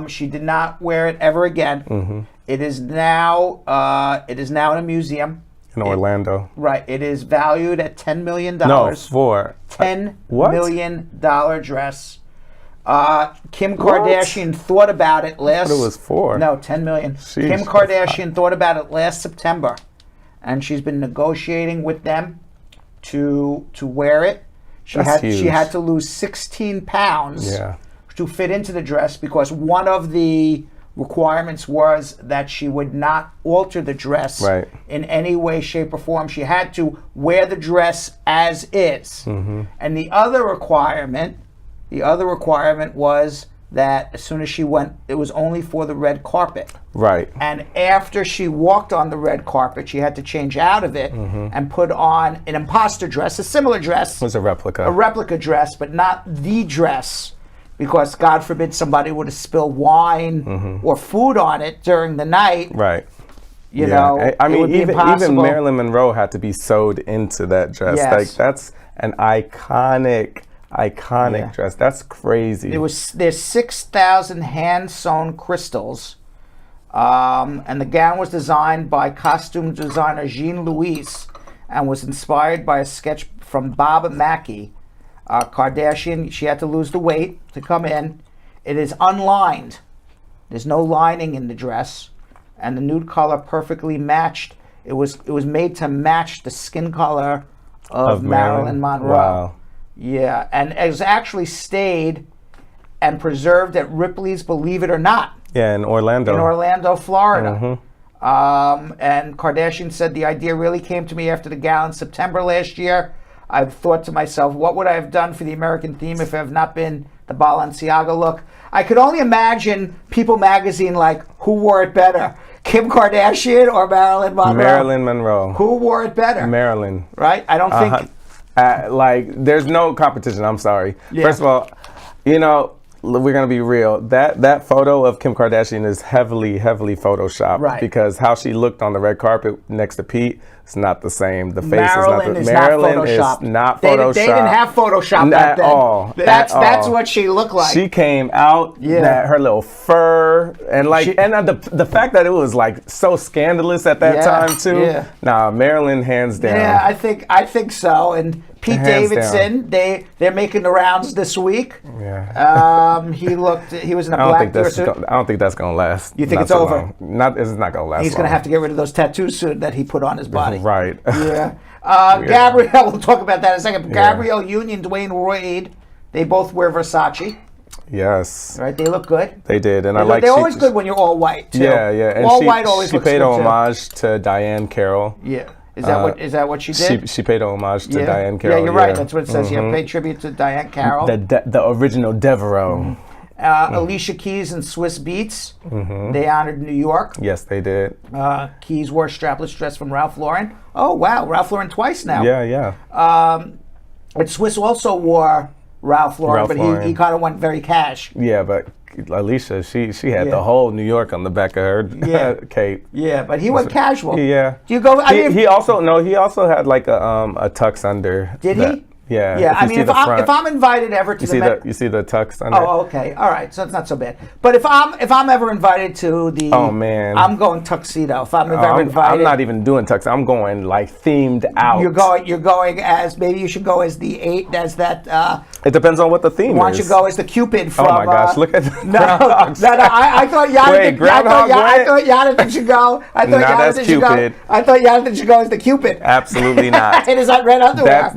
She did not wear it ever again. It is now. It is now in a museum. In Orlando. Right. It is valued at $10 million. No, for $10 what? million dress. Kim Kardashian thought about it last. What it was for? No, $10 million. Sheesh. Kim Kardashian thought about it last September, and she's been negotiating with them to wear it. She That's huge. had to lose 16 pounds Yeah. to fit into the dress because one of the requirements was that she would not alter the dress Right. in any way, shape, or form. She had to wear the dress as is. And the other requirement was that as soon as she went, it was only for the red carpet. Right. And after she walked on the red carpet, she had to change out of it and put on an imposter dress, a similar dress, It was a replica. a replica dress, but not the dress, because God forbid somebody would have spilled wine or food on it during the night. Right. You know, I it mean, would be even impossible. Marilyn Monroe had to be sewed into that dress. Yes. Like, that's an iconic dress. That's crazy. There's 6,000 hand-sewn crystals, and the gown was designed by costume designer Jean Louis and was inspired by a sketch from Bob Mackie. Kardashian, she had to lose the weight to come in. It is unlined. There's no lining in the dress, and the nude color perfectly matched. It was made to match the skin color of Marilyn Monroe. Wow. Yeah, and it was actually stayed and preserved at Ripley's, believe it or not. Yeah, in Orlando. Florida. And Kardashian said, the idea really came to me after the gala in September last year. I've thought to myself, what would I have done for the American theme if it had not been the Balenciaga look? I could only imagine People magazine, like, who wore it better? Kim Kardashian or Marilyn Monroe? Marilyn Monroe. Who wore it better? Marilyn. Right? I don't think... like, there's no competition. I'm sorry. Yeah. First of all, you know, we're gonna be real. That photo of Kim Kardashian is heavily photoshopped. Right. Because how she looked on the red carpet next to Pete, it's not the same. The face Marilyn is is not photoshopped. They didn't have Photoshop back then. All. That's what she looked like. She came out, her little fur, and the fact that it was like so scandalous at that time too. Yeah. Nah, Marilyn, hands down. Yeah, I think so. And Pete Hands Davidson, they're making the rounds this week. Yeah. He was in a black suit. I don't think that's gonna last. You think it's over? It's not gonna last. He's gonna have to get rid of those tattoos soon that he put on his body. Right. Yeah. Gabrielle, we'll talk about that in a second. Gabrielle Union, Dwayne Wade, they both wear Versace. Yes. Right, they look good. They did, and they're always good when you're all white too. Yeah, yeah. And all white always looks good. She paid homage to Diane Carroll. Yeah. Is that what she did? She paid homage to Diane Carroll. Yeah, you're right. That's what it says. Yeah, paid tribute to Diane Carroll. The original Devereaux. Alicia Keys and Swiss Beats. They honored New York. Yes, they did. Keys wore a strapless dress from Ralph Lauren. Oh, wow. Ralph Lauren twice now. Yeah, yeah. And Swiss also wore Ralph Lauren, but he kind of went very cash. Yeah, but Alicia, she had the whole New York on the back of her cape. Yeah, but he went casual. Yeah. Do you go? He also had like a tux under. Did he? Yeah. Yeah. I mean, if I'm invited ever to you see the tux under. Oh, okay. All right. So it's not so bad. But if I'm ever invited to the, I'm going tuxedo. If I'm ever invited, I'm not even doing tux. I'm going like themed out. You're going as, maybe you should go as that. It depends on what the theme is. Why don't you go as the Cupid from? Oh my gosh! Look at the no. I thought Jonathan should go. I thought Jonathan should go. I thought Jonathan should go as the Cupid. Absolutely not. It is not red underwear.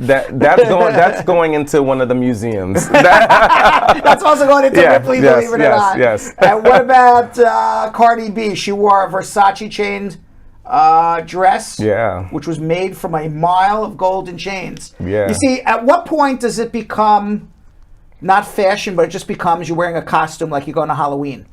That's going into one of the museums. That's also going into Ripley, believe it or not. Yes. And what about Cardi B? She wore a Versace chained dress, which was made from a mile of golden chains. Yeah. You see, at what point does it become not fashion, but it just becomes you're wearing a costume like you're going to Halloween?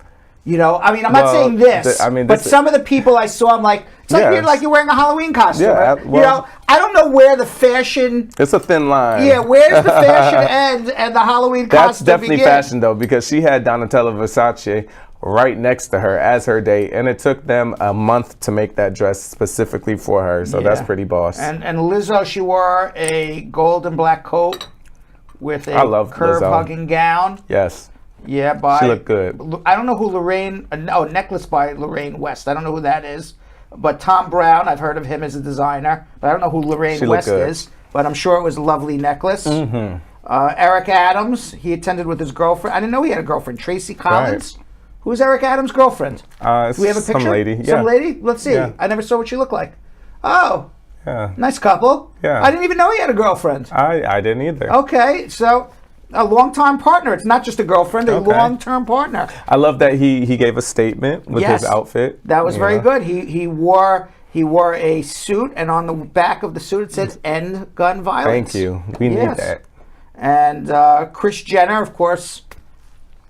You know, I mean, I'm not saying this, but some of the people I saw, I'm like, it's like you're wearing a Halloween costume. Yeah, right? You know, I don't know where the fashion. It's a thin line. Yeah, where's the fashion end and the Halloween costume That's definitely begin? fashion though, because she had Donatella Versace right next to her as her date, and it took them a month to make that dress specifically for her. So that's pretty boss. And Lizzo, she wore a gold and black coat with a curve-hugging gown. Yes. Yeah, she looked good. I don't know who necklace by Lorraine West. I don't know who that is. But Tom Brown, I've heard of him as a designer, but I don't know who Lorraine West is. But I'm sure it was a lovely necklace. Eric Adams, he attended with his girlfriend. I didn't know he had a girlfriend. Tracy Collins. Right. Who's Eric Adams' girlfriend? Do we have a picture? Some lady. Yeah. Some lady? Let's see. Yeah. I never saw what she looked like. Oh. Yeah. Nice couple. Yeah. I didn't even know he had a girlfriend. I didn't either. Okay, so a long-time partner. It's not just a girlfriend, a long-term partner. I love that he gave a statement with his outfit. That was very good. He wore a suit, and on the back of the suit it says "End Gun Violence." Thank you. We need that. And Kris Jenner, of course,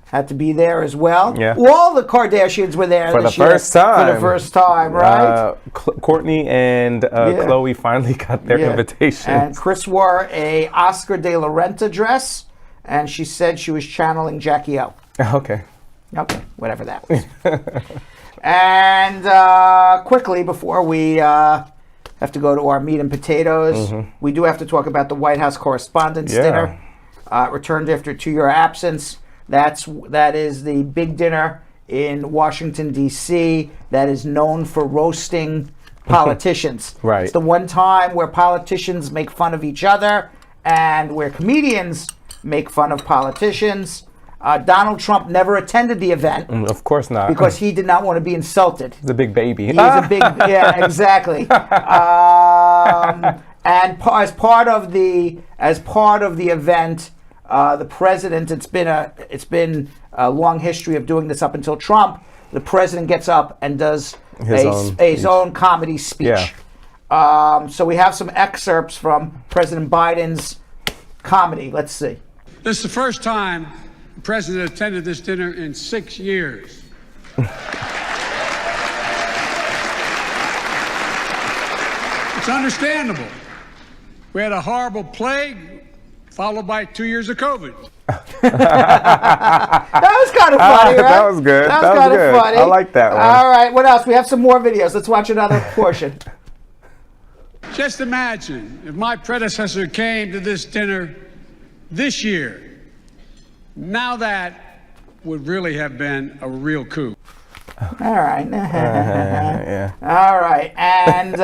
had to be there as well. Yeah. All the Kardashians were there for the first time, right? Kourtney and Khloe finally got their invitation. And Kris wore a Oscar de la Renta dress, and she said she was channeling Jackie O. Okay. Okay, whatever that was. And quickly, before we have to go to our meat and potatoes, we do have to talk about the White House Correspondents' Dinner. Returned after a 2-year absence. That is the big dinner in Washington, D.C. that is known for roasting politicians. Right. It's the one time where politicians make fun of each other and where comedians make fun of politicians. Donald Trump never attended the event. Of course not. Because he did not want to be insulted. He's a big baby. He's a big, yeah, exactly. And as part of the event, the president. It's been a long history of doing this up until Trump. The president gets up and does his own comedy speech. Yeah. So we have some excerpts from President Biden's comedy. Let's see. This is the first time the president attended this dinner in 6 years. It's understandable. We had a horrible plague, followed by 2 years of COVID. That was kind of funny, right? That was good. That was kind of funny. I like that one. All right, what else? We have some more videos. Let's watch another portion. Just imagine if my predecessor came to this dinner this year. Now that would really have been a real coup. All right. Yeah. All right. And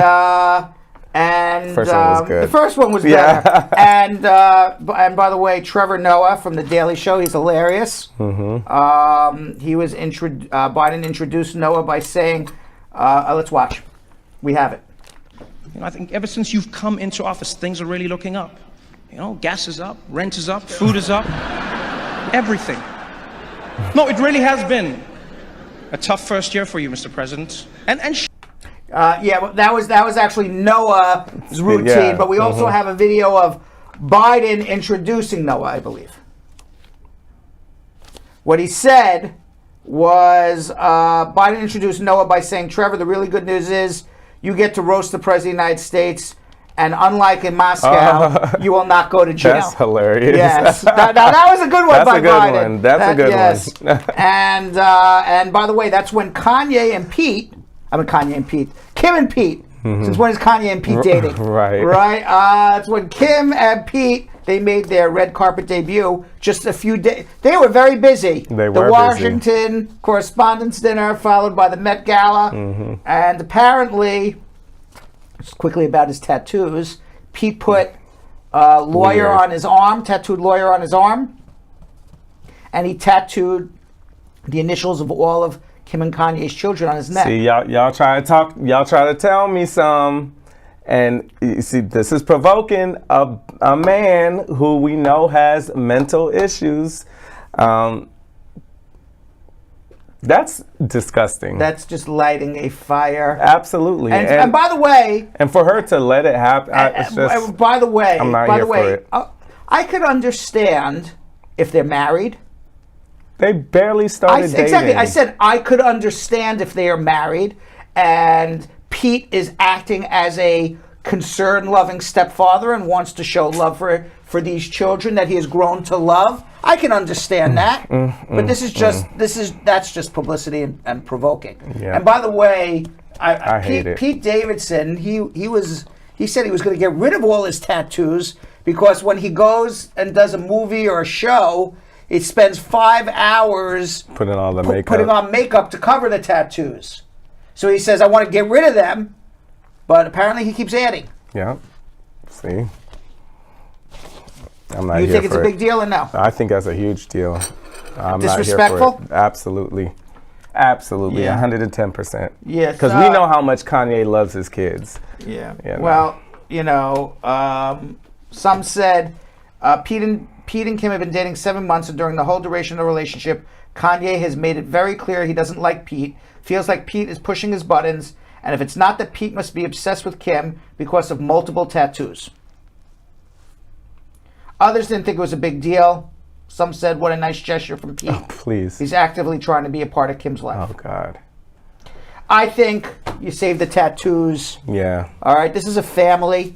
First one was good. The first one was better. And by the way, Trevor Noah from The Daily Show, he's hilarious. He was Biden introduced Noah by saying, let's watch. We have it. You know, I think ever since you've come into office, things are really looking up. You know, gas is up, rent is up, food is up, everything. No, it really has been a tough first year for you, Mr. President. Well, that was actually Noah's routine, but we also have a video of Biden introducing Noah, I believe. What he said was Biden introduced Noah by saying, Trevor, the really good news is you get to roast the President of the United States, and unlike in Moscow, you will not go to jail. That's hilarious. Yes. Now, that was a good one by Biden. That's a good one. And by the way, that's when Kim and Pete, since when is Kanye and Pete dating? Right. It's when Kim and Pete, they made their red carpet debut just a few days. They were very busy. The Washington Correspondents' Dinner, followed by the Met Gala. And apparently, just quickly about his tattoos, Pete put lawyer on his arm, tattooed lawyer on his arm. And he tattooed the initials of all of Kim and Kanye's children on his neck. See, y'all try to tell me some, and you see, this is provoking a man who we know has mental issues. That's disgusting. That's just lighting a fire. Absolutely. And by the way, and for her to let it happen, it's just. By the way, I'm not here for it. I could understand if they're married. They barely started dating. Exactly. I said I could understand if they are married, and Pete is acting as a concerned, loving stepfather and wants to show love for these children that he has grown to love. I can understand that, but that's just publicity and provoking. Yeah. And by the way, I hate it. Pete Davidson, he said he was going to get rid of all his tattoos because when he goes and does a movie or a show, it spends 5 hours putting on the makeup. Putting on makeup to cover the tattoos. So he says, I want to get rid of them, but apparently he keeps adding. Yeah. See? I'm not You here think it's for a big deal or no? I think that's a huge deal. I'm Disrespectful? not here for it. Absolutely. Absolutely. Yeah. 110%. Yes. Because we know how much Kanye loves his kids. Yeah. You know. Well, some said Pete and Kim have been dating 7 months, and during the whole duration of the relationship, Kanye has made it very clear he doesn't like Pete, feels like Pete is pushing his buttons, and if it's not that Pete must be obsessed with Kim because of multiple tattoos. Others didn't think it was a big deal. Some said, what a nice gesture from Pete. Oh, please. He's actively trying to be a part of Kim's life. Oh, God. I think you save the tattoos. Yeah. All right, this is a family,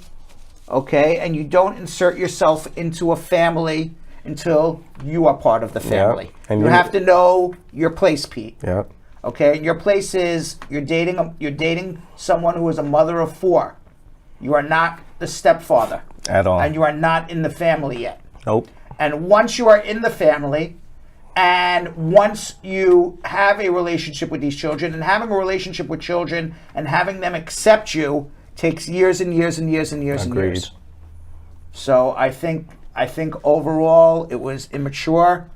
okay? And you don't insert yourself into a family until you are part of the family. And you have to know your place, Pete. Yep. Okay, and your place is you're dating someone who is a mother of 4. You are not the stepfather At all. and you are not in the family yet. Nope. And once you are in the family, and once you have a relationship with these children, and having a relationship with children and having them accept you takes years and years and years and years and Agreed. years. So I think overall it was immature.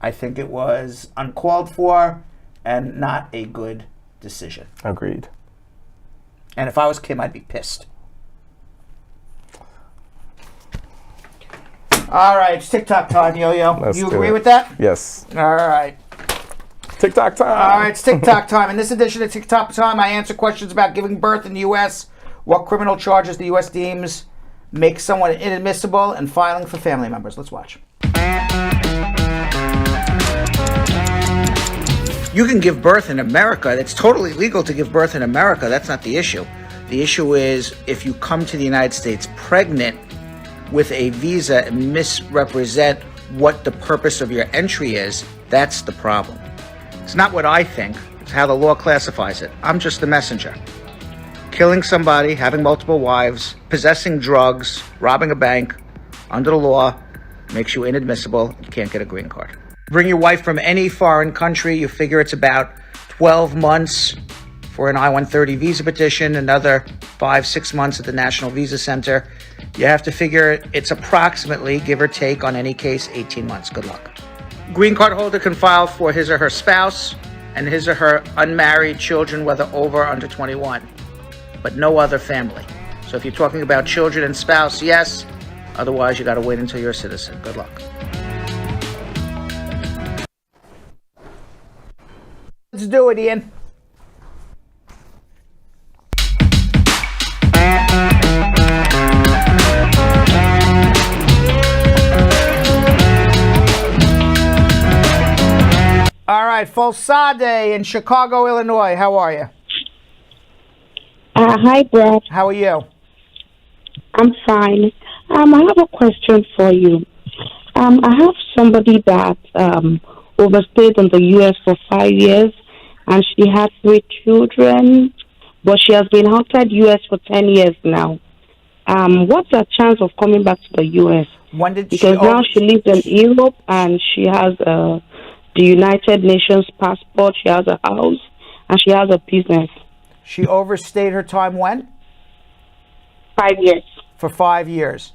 I think it was uncalled for and not a good decision. Agreed. And if I was Kim, I'd be pissed. All right, it's TikTok time, Yo-Yo. Let's You do agree it. with that? Yes. All right. TikTok time. All right, it's TikTok time. In this edition of TikTok time, I answer questions about giving birth in the U.S., what criminal charges the U.S. deems make someone inadmissible, and filing for family members. Let's watch. You can give birth in America. It's totally legal to give birth in America. That's not the issue. The issue is if you come to the United States pregnant with a visa and misrepresent what the purpose of your entry is, that's the problem. It's not what I think. It's how the law classifies it. I'm just the messenger. Killing somebody, having multiple wives, possessing drugs, robbing a bank, under the law, makes you inadmissible. You can't get a green card. Bring your wife from any foreign country. You figure it's about 12 months for an I-130 visa petition, another 5-6 months at the National Visa Center. You have to figure it's approximately, give or take on any case, 18 months. Good luck. Green card holder can file for his or her spouse and his or her unmarried children, whether over or under 21, but no other family. So if you're talking about children and spouse, yes. Otherwise, you got to wait until you're a citizen. Good luck. Let's do it, Ian. All right, Folsade in Chicago, Illinois. How are you? Hi, Brad. How are you? I'm fine. I have a question for you. I have somebody that overstayed in the U.S. for 5 years, and she has 3 children, but she has been outside U.S. for 10 years now. What's her chance of coming back to the U.S.? When did because now she lives in Europe, and she has the United Nations passport, she has a house, and she has a business. She overstayed her time when? 5 years. For 5 years.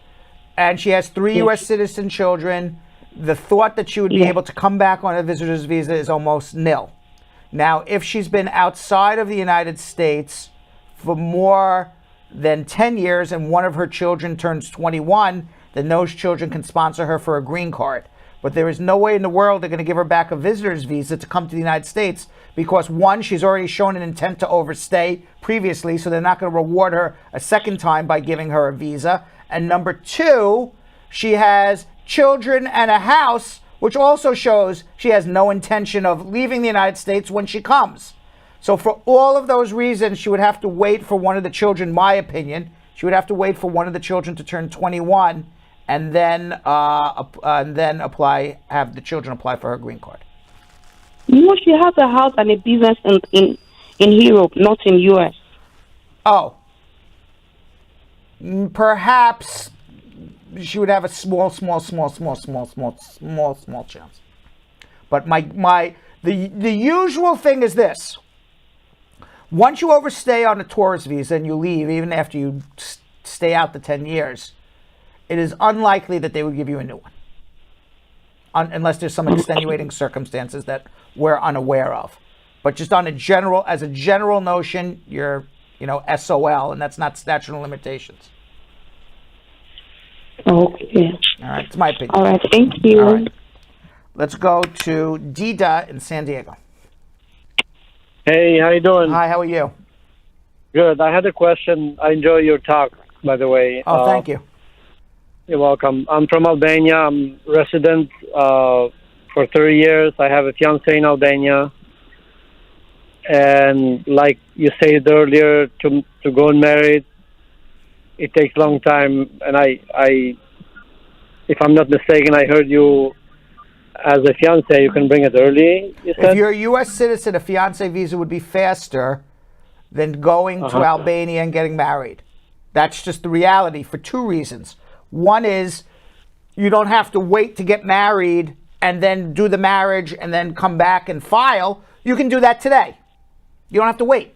And she has 3 U.S. citizen children. The thought that she would be able to come back on a visitor's visa is almost nil. Now, if she's been outside of the United States for more than 10 years and one of her children turns 21, then those children can sponsor her for a green card. But there is no way in the world they're going to give her back a visitor's visa to come to the United States because, one, she's already shown an intent to overstay previously, so they're not going to reward her a second time by giving her a visa. And number 2, she has children and a house, which also shows she has no intention of leaving the United States when she comes. So for all of those reasons, she would have to wait for one of the children, my opinion, she would have to wait for one of the children to turn 21 and then have the children apply for her green card. No, she has a house and a business in Europe, not in U.S. Oh. Perhaps she would have a small chance. But the usual thing is this. Once you overstay on a tourist visa and you leave, even after you stay out the 10 years, it is unlikely that they would give you a new one. Unless there's some extenuating circumstances that we're unaware of. But just as a general notion, you're, SOL, and that's not statute of limitations. Okay. All right, it's my opinion. All right, thank you. All right. Let's go to Dida in San Diego. Hey, how you doing? Hi, how are you? Good. I had a question. I enjoy your talk, by the way. Oh, thank you. You're welcome. I'm from Albania. I'm resident for 30 years. I have a fiancé in Albania. And like you said earlier, to go and marry, it takes a long time. And if I'm not mistaken, I heard you as a fiance, you can bring it early, you said? If you're a U.S. citizen, a fiance visa would be faster than going to Albania and getting married. That's just the reality for two reasons. One is you don't have to wait to get married and then do the marriage and then come back and file. You can do that today. You don't have to wait.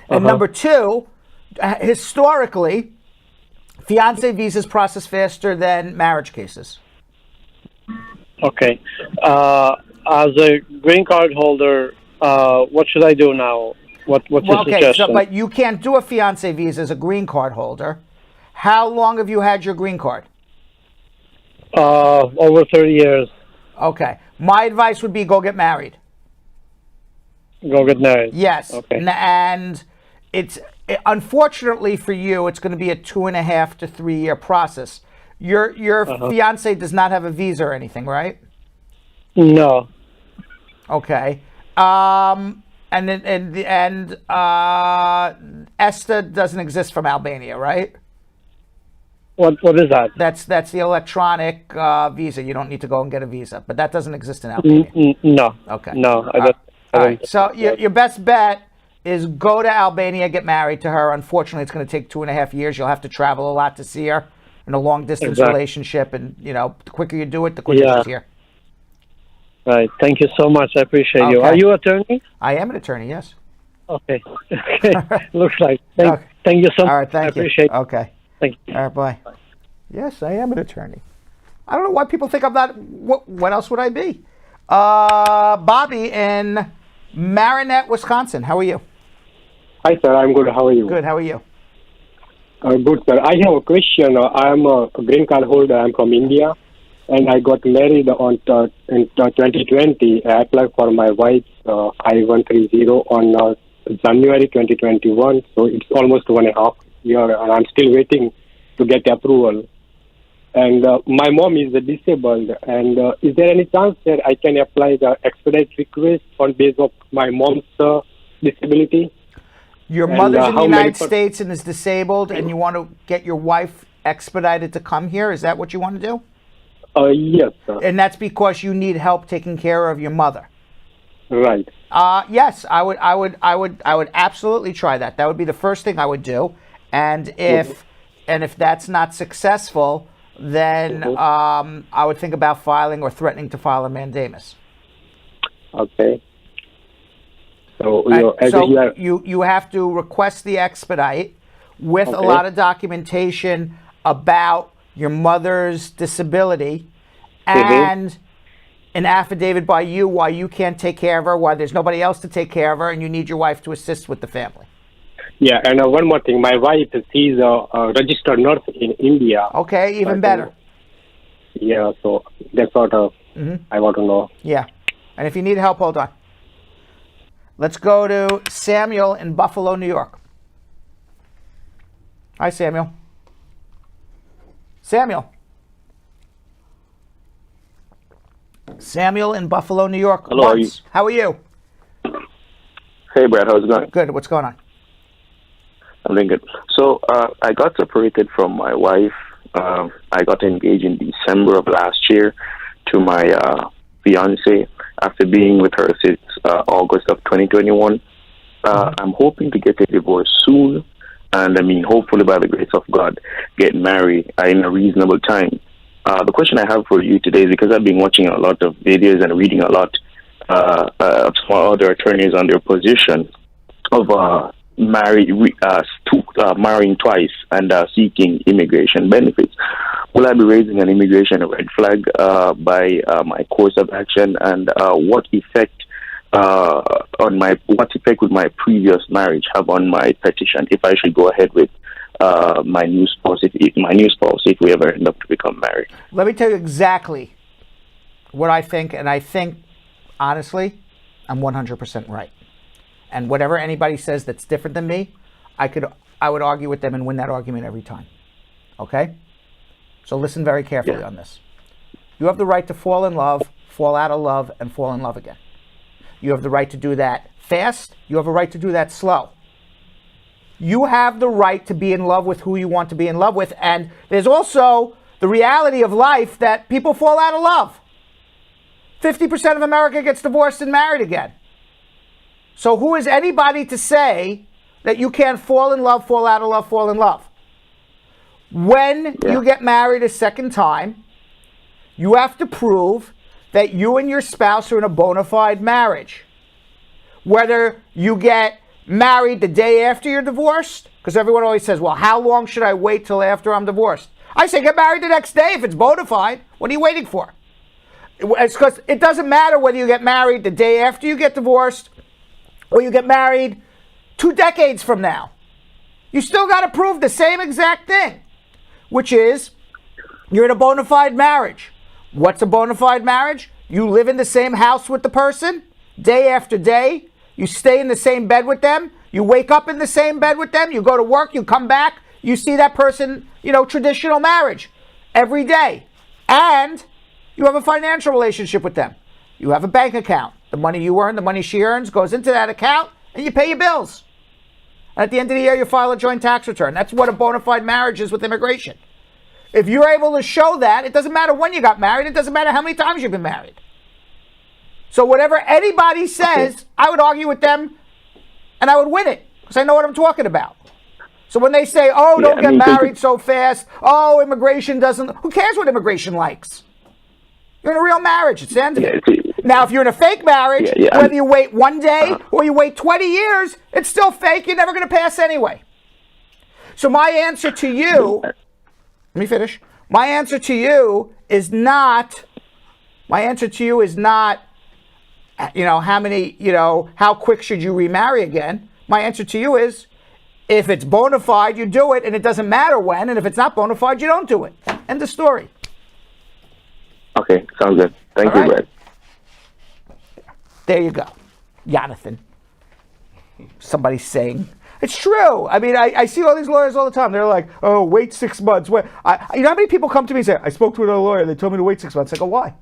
And number two, historically, fiance visas process faster than marriage cases. Okay. As a green card holder, what should I do now? What's your suggestion? But you can't do a fiance visa as a green card holder. How long have you had your green card? Over 30 years. Okay. My advice would be go get married. Go get married. Yes. Okay. And unfortunately for you, it's going to be a 2.5 to 3 year process. Your fiance does not have a visa or anything, right? No. Okay. And ESTA doesn't exist from Albania, right? What is that? That's the electronic visa. You don't need to go and get a visa, but that doesn't exist in Albania. No. Okay. No, I don't. All right. So your best bet is go to Albania, get married to her. Unfortunately, it's going to take 2.5 years. You'll have to travel a lot to see her in a long distance relationship, and the quicker you do it, the quicker she's here. Right. Thank you so much. I appreciate you. Are you an attorney? I am an attorney. Yes. Okay. Looks like. Thank you so much. All right. Thank you. I appreciate it. Okay. Thank you. All right. Bye. Yes, I am an attorney. I don't know why people think I'm not. What else would I be? Bobby in Marinette, Wisconsin. How are you? Hi, sir. I'm good. How are you? Good. How are you? Good, sir. I have a question. I'm a green card holder. I'm from India, and I got married in 2020. I applied for my wife's I-130 on January 2021. So it's almost 1.5 years, and I'm still waiting to get approval. And my mom is disabled. And is there any chance that I can apply the expedite request on base of my mom's disability? Your mother's in the United States and is disabled, and you want to get your wife expedited to come here? Is that what you want to do? Yes, sir. And that's because you need help taking care of your mother. Right. Yes, I would absolutely try that. That would be the first thing I would do. And if that's not successful, then I would think about filing or threatening to file a mandamus. Okay. So, you have to request the expedite with a lot of documentation about your mother's disability and an affidavit by you why you can't take care of her, why there's nobody else to take care of her, and you need your wife to assist with the family. Yeah, and one more thing. My wife, she's a registered nurse in India. Okay, even better. Yeah, so that's what I want to know. Yeah, and if you need help, hold on. Let's go to Samuel in Buffalo, New York. Hi, Samuel. Samuel in Buffalo, New York. Hello, how are you? Hey, Brad, how's it going? Good. What's going on? I'm doing good. So I got separated from my wife. I got engaged in December of last year to my fiance after being with her since August of 2021. I'm hoping to get a divorce soon, and hopefully by the grace of God, get married in a reasonable time. The question I have for you today is because I've been watching a lot of videos and reading a lot of some other attorneys on their position of marrying twice and seeking immigration benefits. Will I be raising an immigration red flag by my course of action, and what effect would my previous marriage have on my petition if I should go ahead with my new spouse if we ever end up to become married? Let me tell you exactly what I think, and I think honestly I'm 100% right. And whatever anybody says that's different than me, I would argue with them and win that argument every time. Okay? So listen very carefully on this. You have the right to fall in love, fall out of love, and fall in love again. You have the right to do that fast. You have a right to do that slow. You have the right to be in love with who you want to be in love with. And there's also the reality of life that people fall out of love. 50% of America gets divorced and married again. So who is anybody to say that you can't fall in love, fall out of love, fall in love? When you get married a second time, you have to prove that you and your spouse are in a bona fide marriage. Whether you get married the day after you're divorced, because everyone always says, well, how long should I wait till after I'm divorced? I say get married the next day if it's bona fide. What are you waiting for? It's because it doesn't matter whether you get married the day after you get divorced or you get married 2 decades from now. You still got to prove the same exact thing, which is you're in a bona fide marriage. What's a bona fide marriage? You live in the same house with the person day after day. You stay in the same bed with them. You wake up in the same bed with them. You go to work. You come back. You see that person, traditional marriage every day. And you have a financial relationship with them. You have a bank account. The money you earn, the money she earns goes into that account and you pay your bills. And at the end of the year, you file a joint tax return. That's what a bona fide marriage is with immigration. If you're able to show that, it doesn't matter when you got married. It doesn't matter how many times you've been married. So whatever anybody says, I would argue with them and I would win it because I know what I'm talking about. So when they say, oh, don't get married so fast. Oh, immigration doesn't. Who cares what immigration likes? You're in a real marriage. It's the end of it. Now, if you're in a fake marriage, whether you wait 1 day or you wait 20 years, it's still fake. You're never going to pass anyway. So my answer to you, let me finish. My answer to you is not, how quick should you remarry again? My answer to you is, if it's bona fide, you do it, and it doesn't matter when, and if it's not bona fide, you don't do it. End of story. Okay, sounds good. Thank you, Brad. There you go. Jonathan. Somebody's saying. It's true. I mean, I see all these lawyers all the time. They're like, oh, wait 6 months. Wait. You know how many people come to me and say, I spoke to another lawyer. They told me to wait 6 months. I go, why?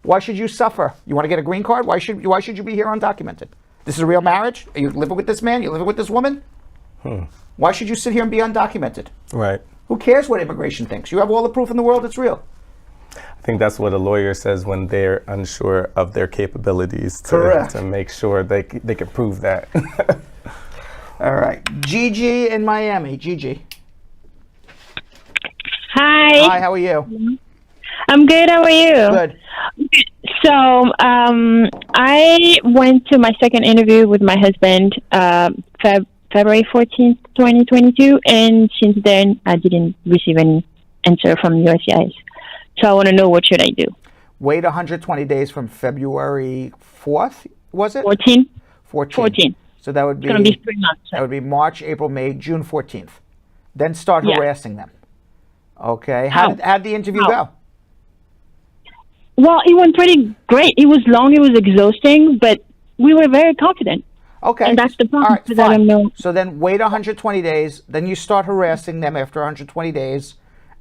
Why should you suffer? You want to get a green card? Why should you be here undocumented? This is a real marriage? Are you living with this man? You're living with this woman? Why should you sit here and be undocumented? Right. Who cares what immigration thinks? You have all the proof in the world it's real. I think that's what a lawyer says when they're unsure of their capabilities to make sure they can prove that. All right. Gigi in Miami. Gigi. Hi. Hi, how are you? I'm good. How are you? Good. So I went to my second interview with my husband February 14th, 2022, and since then I didn't receive any answer from USCIS. So I want to know, what should I do? Wait 120 days from February 4th, was it? 14. 14. So that would be, it's going to be 3 months. That would be March, April, May, June 14th. Then start harassing them. Okay. How did the interview go? Well, it went pretty great. It was long, it was exhausting, but we were very confident. Okay. And that's the problem. All right, fine. So then wait 120 days, then you start harassing them after 120 days,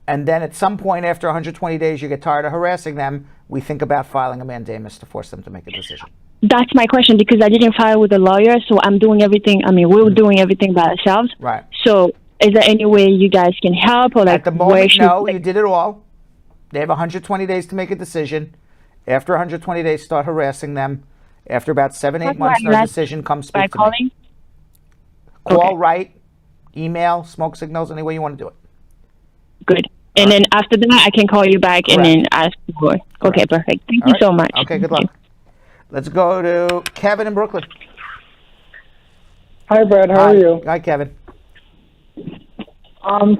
and then at some point after 120 days you get tired of harassing them, we think about filing a mandamus to force them to make a decision. That's my question, because I didn't file with a lawyer, so I'm doing everything, we're doing everything by ourselves. Right. So is there any way you guys can help? Or like, at the moment, no, you did it all. They have 120 days to make a decision. After 120 days, start harassing them. After about 7-8 months, no decision, come speak to me. Call, write, email, smoke signals, any way you want to do it. Good. And then after that, I can call you back and then ask for. Okay, perfect. Thank you so much. Okay, good luck. Let's go to Kevin in Brooklyn. Hi, Brad. How are you? Hi, Kevin.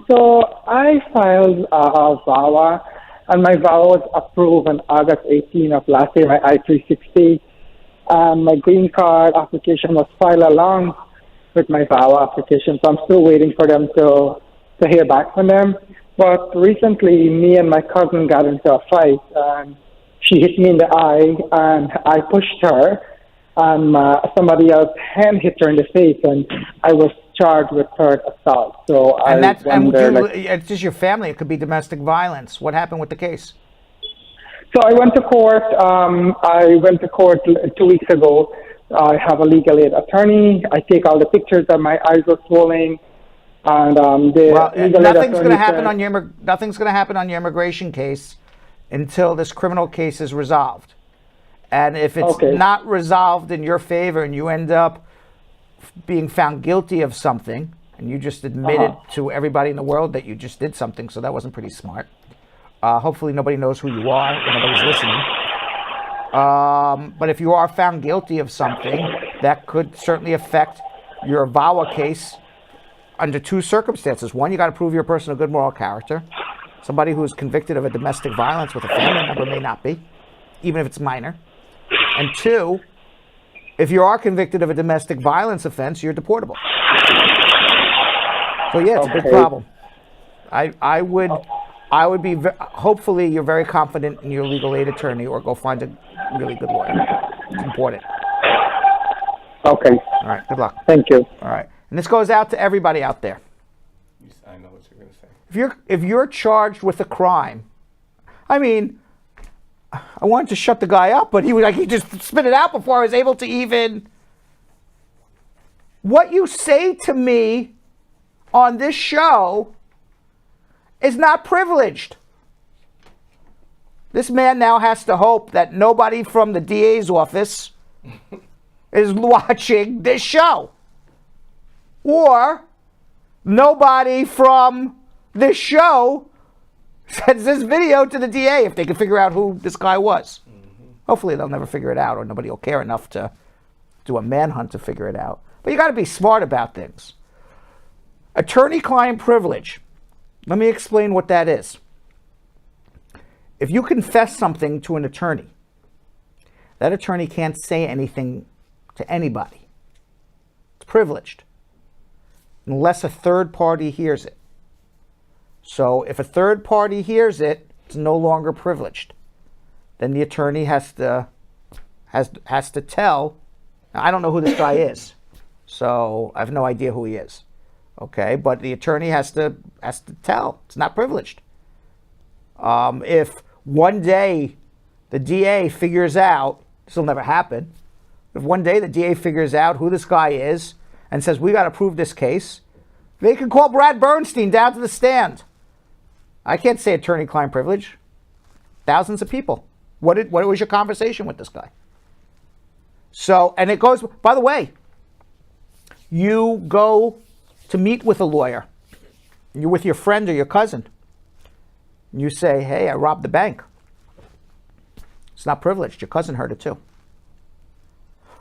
So I filed a VAWA, and my VAWA was approved on August 18 of last year, my I-360. My green card application was filed along with my VAWA application, so I'm still waiting for them to hear back from them. But recently, me and my cousin got into a fight, and she hit me in the eye, and I pushed her, and somebody else hand hit her in the face, and I was charged with third assault. So it's just your family. It could be domestic violence. What happened with the case? So I went to court. I went to court 2 weeks ago. I have a legal aid attorney. I take all the pictures that my eyes were swollen. And the Well, legal aid nothing's going to attorney happen said- on your nothing's going to happen on your immigration case until this criminal case is resolved. And if it's Okay. not resolved in your favor and you end up being found guilty of something, and you just admitted to everybody in the world that you just did something, so that wasn't pretty smart. Hopefully nobody knows who you are and nobody's listening. But if you are found guilty of something, that could certainly affect your VAWA case under two circumstances. One, you got to prove you're a person of good moral character. Somebody who's convicted of a domestic violence with a family member may not be, even if it's minor. And two, if you are convicted of a domestic violence offense, you're deportable. So yeah, it's a big problem. I would be, hopefully you're very confident in your legal aid attorney, or go find a really good lawyer. It's important. Okay. All right, good luck. Thank you. All right. And this goes out to everybody out there. I know what you're going to say. If you're charged with a crime, I mean, I wanted to shut the guy up, but he just spit it out before I was able to even. What you say to me on this show is not privileged. This man now has to hope that nobody from the DA's office is watching this show, or nobody from this show sends this video to the DA if they can figure out who this guy was. Hopefully they'll never figure it out, or nobody will care enough to do a manhunt to figure it out. But you got to be smart about things. Attorney-client privilege. Let me explain what that is. If you confess something to an attorney, that attorney can't say anything to anybody. It's privileged, unless a third party hears it. So if a third party hears it, it's no longer privileged. Then the attorney has to tell. Now, I don't know who this guy is, so I have no idea who he is. Okay, but the attorney has to tell. It's not privileged. If one day the DA figures out, this will never happen. If one day the DA figures out who this guy is and says, we got to prove this case, they can call Brad Bernstein down to the stand. I can't say attorney-client privilege. Thousands of people. What was your conversation with this guy? So, and it goes, by the way, you go to meet with a lawyer. You're with your friend or your cousin. And you say, hey, I robbed the bank. It's not privileged. Your cousin heard it too.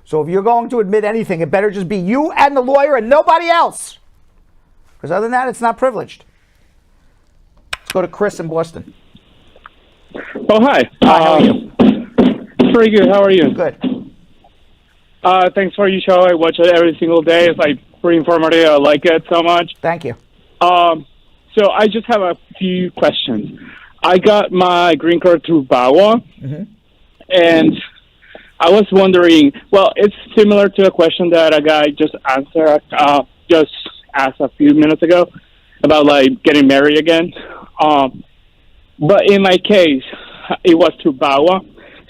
So if you're going to admit anything, it better just be you and the lawyer and nobody else. Because other than that, it's not privileged. Let's go to Chris in Boston. Oh, hi. Hi, how are you? Pretty good. How are you? Good. Thanks for your show. I watch it every single day. It's like pretty informative. I like it so much. Thank you. So I just have a few questions. I got my green card through VAWA, and I was wondering, well, it's similar to a question that a guy just asked a few minutes ago about like getting married again. But in my case, it was through VAWA,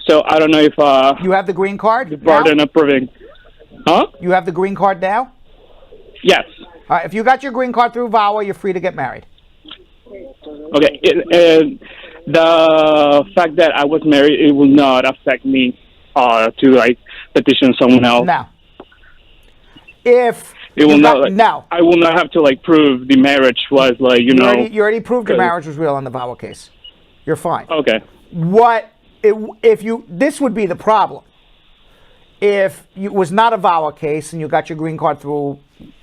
so I don't know if you have the green card. The burden of proving. Huh? You have the green card now? Yes. All right. If you got your green card through VAWA, you're free to get married. Okay. The fact that I was married, it will not affect me to like petition someone else. No. If it will not, no, I will not have to like prove the marriage was like you know. You already proved your marriage was real on the VAWA case. You're fine. Okay. This would be the problem. If it was not a VAWA case and you got your green card through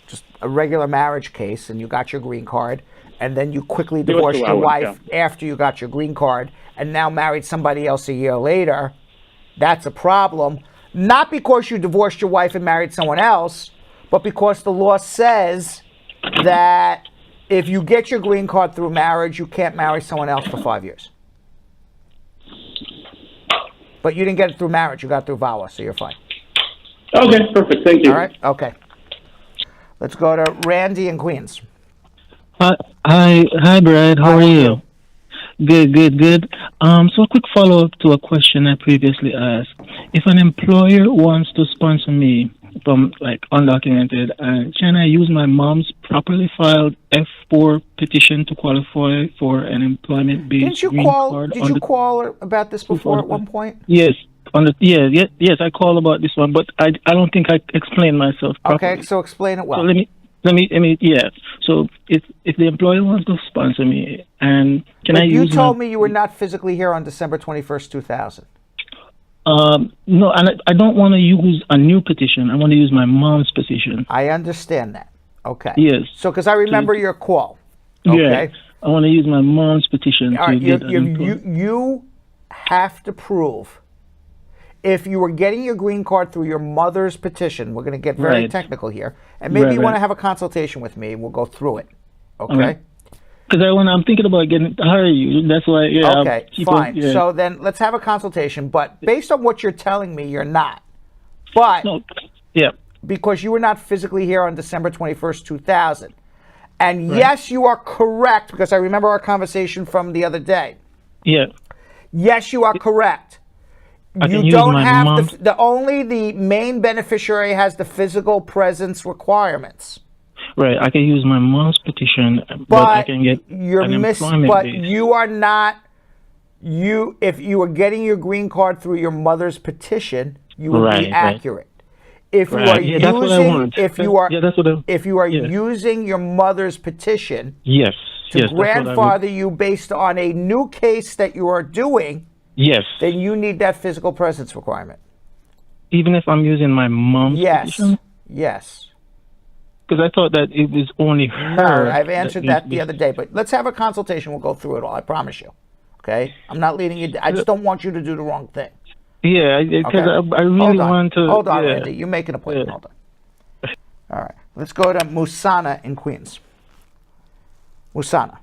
just a regular marriage case and you got your green card and then you quickly divorced your wife after you got your green card and now married somebody else a year later, that's a problem. Not because you divorced your wife and married someone else, but because the law says that if you get your green card through marriage, you can't marry someone else for 5 years. But you didn't get it through marriage. You got it through VAWA, so you're fine. Okay, perfect. Thank you. All right? Okay. Let's go to Randy in Queens. Hi, Brad. How are you? Good. So a quick follow-up to a question I previously asked. If an employer wants to sponsor me from like undocumented. Can I use my mom's properly filed F4 petition to qualify for an employment-based green card? Did you call about this before at one point? Yes. Yes, I called about this one, but I don't think I explained myself properly. Okay, so explain it well. So let me, yeah. So if the employer wants to sponsor me, and you told me you were not physically here on December 21st, 2000. No, and I don't want to use a new petition. I want to use my mom's petition. I understand that. Okay. Yes. So, because I remember your call. Okay. Yeah. I want to use my mom's petition All to right, get you have to prove, if you were getting your green card through your mother's petition, we're going to get very technical here, and maybe you want to have a consultation with me, and we'll go through it. Okay? Because I'm thinking about getting to hire you. That's why, yeah. Okay, fine. So then let's have a consultation, but based on what you're telling me, you're not. But, because you were not physically here on December 21st, 2000. And yes, you are correct, because I remember our conversation from the other day. Yeah. Yes, you are correct. You don't have the main beneficiary has the physical presence requirements. Right, I can use my mom's petition, but I can get an employment But base. you are not. If you were getting your green card through your mother's petition, you would be accurate. If you are using, if you are using your mother's petition, to grandfather you based on a new case that you are doing, then you need that physical presence requirement. Even if I'm using my mom's petition? Yes. Because I thought that it was only her. No, I've answered that the other day, but let's have a consultation. We'll go through it all. I promise you. Okay? I'm not leading you. I just don't want you to do the wrong thing. Yeah, because I really want to. Hold on, Randy. You make an appointment. Hold on. All right. Let's go to Musana in Queens. Musana.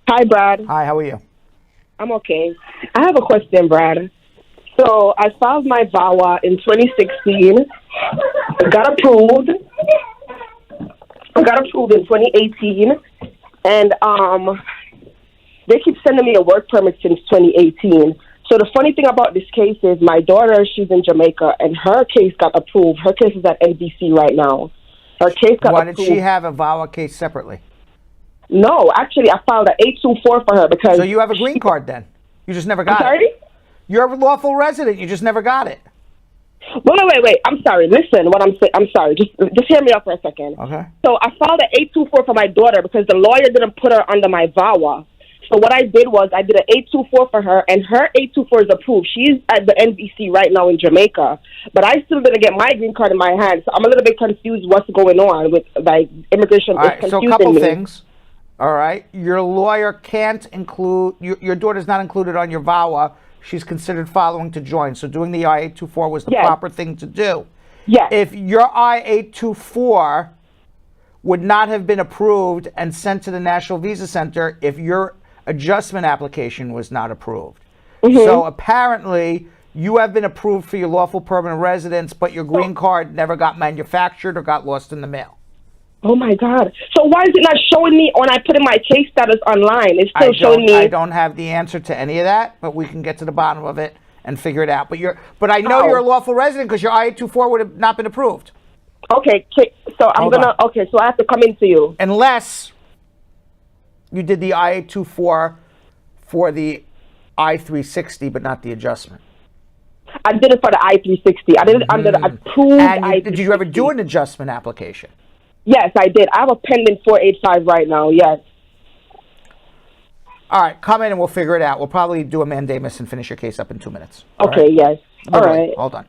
Hi, Brad. Hi, how are you? I'm okay. I have a question, Brad. So I filed my VAWA in 2016. Got approved. I got approved in 2018, and they keep sending me a work permit since 2018. So the funny thing about this case is my daughter, she's in Jamaica, and her case got approved. Her case is at NBC right now. Her case got approved. Why did she have a VAWA case separately? No, actually, I filed an 824 for her because... So you have a green card then? You just never got it? You're a lawful resident. You just never got it. Wait. I'm sorry. Listen, what I'm saying. I'm sorry. Just hear me out for a second. Okay. So I filed an 824 for my daughter because the lawyer didn't put her under my VAWA. So what I did was I did an 824 for her, and her 824 is approved. She's at the NBC right now in Jamaica, but I still didn't get my green card in my hand. So I'm a little bit confused what's going on with like immigration. All right. So a couple things. All right. Your lawyer can't include your daughter's not included on your VAWA. She's considered following to join. So doing the I-824 was the proper thing to do. Yes. If your I-824 would not have been approved and sent to the National Visa Center if your adjustment application was not approved. So apparently you have been approved for your lawful permanent residence, but your green card never got manufactured or got lost in the mail. Oh my God. So why is it not showing me when I put in my case status online? It's still showing me. I don't have the answer to any of that, but we can get to the bottom of it and figure it out. But I know you're a lawful resident because your I-824 would have not been approved. Okay, so so I have to come into you. Unless you did the I-824 for the I-360, but not the adjustment. I did it for the I-360. I did it under the approved I-360. Did you ever do an adjustment application? Yes, I did. I have a pending 485 right now, yes. All right, come in and we'll figure it out. We'll probably do a mandamus and finish your case up in 2 minutes. Okay, yes. All right. Hold on.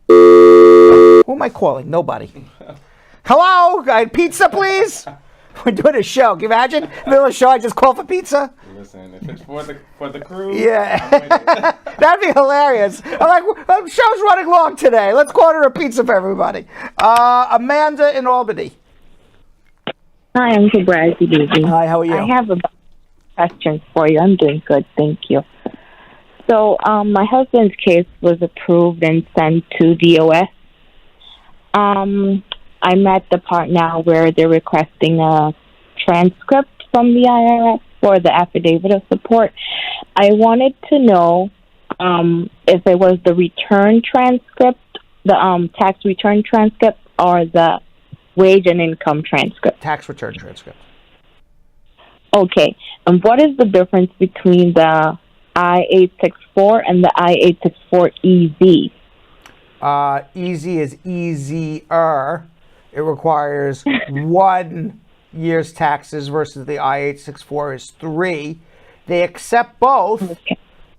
Who am I calling? Nobody. Hello? Pizza, please? We're doing a show. Can you imagine? In the middle of the show, I just call for pizza? Listen, if it's for the crew, yeah. That'd be hilarious. I'm like, the show's running long today. Let's order a pizza for everybody. Amanda in Albany. Hi, I'm Brad. Hi, how are you? I have a question for you. I'm doing good, thank you. So, my husband's case was approved and sent to DOS. I'm at the part now where they're requesting a transcript from the IRS for the affidavit of support. I wanted to know if it was the return transcript the tax return transcript or the wage and income transcript? Tax return transcript. Okay. And what is the difference between the I-864 and the I-864-EZ? Easy is easier. It requires 1 year's taxes versus the I-864 is 3. They accept both,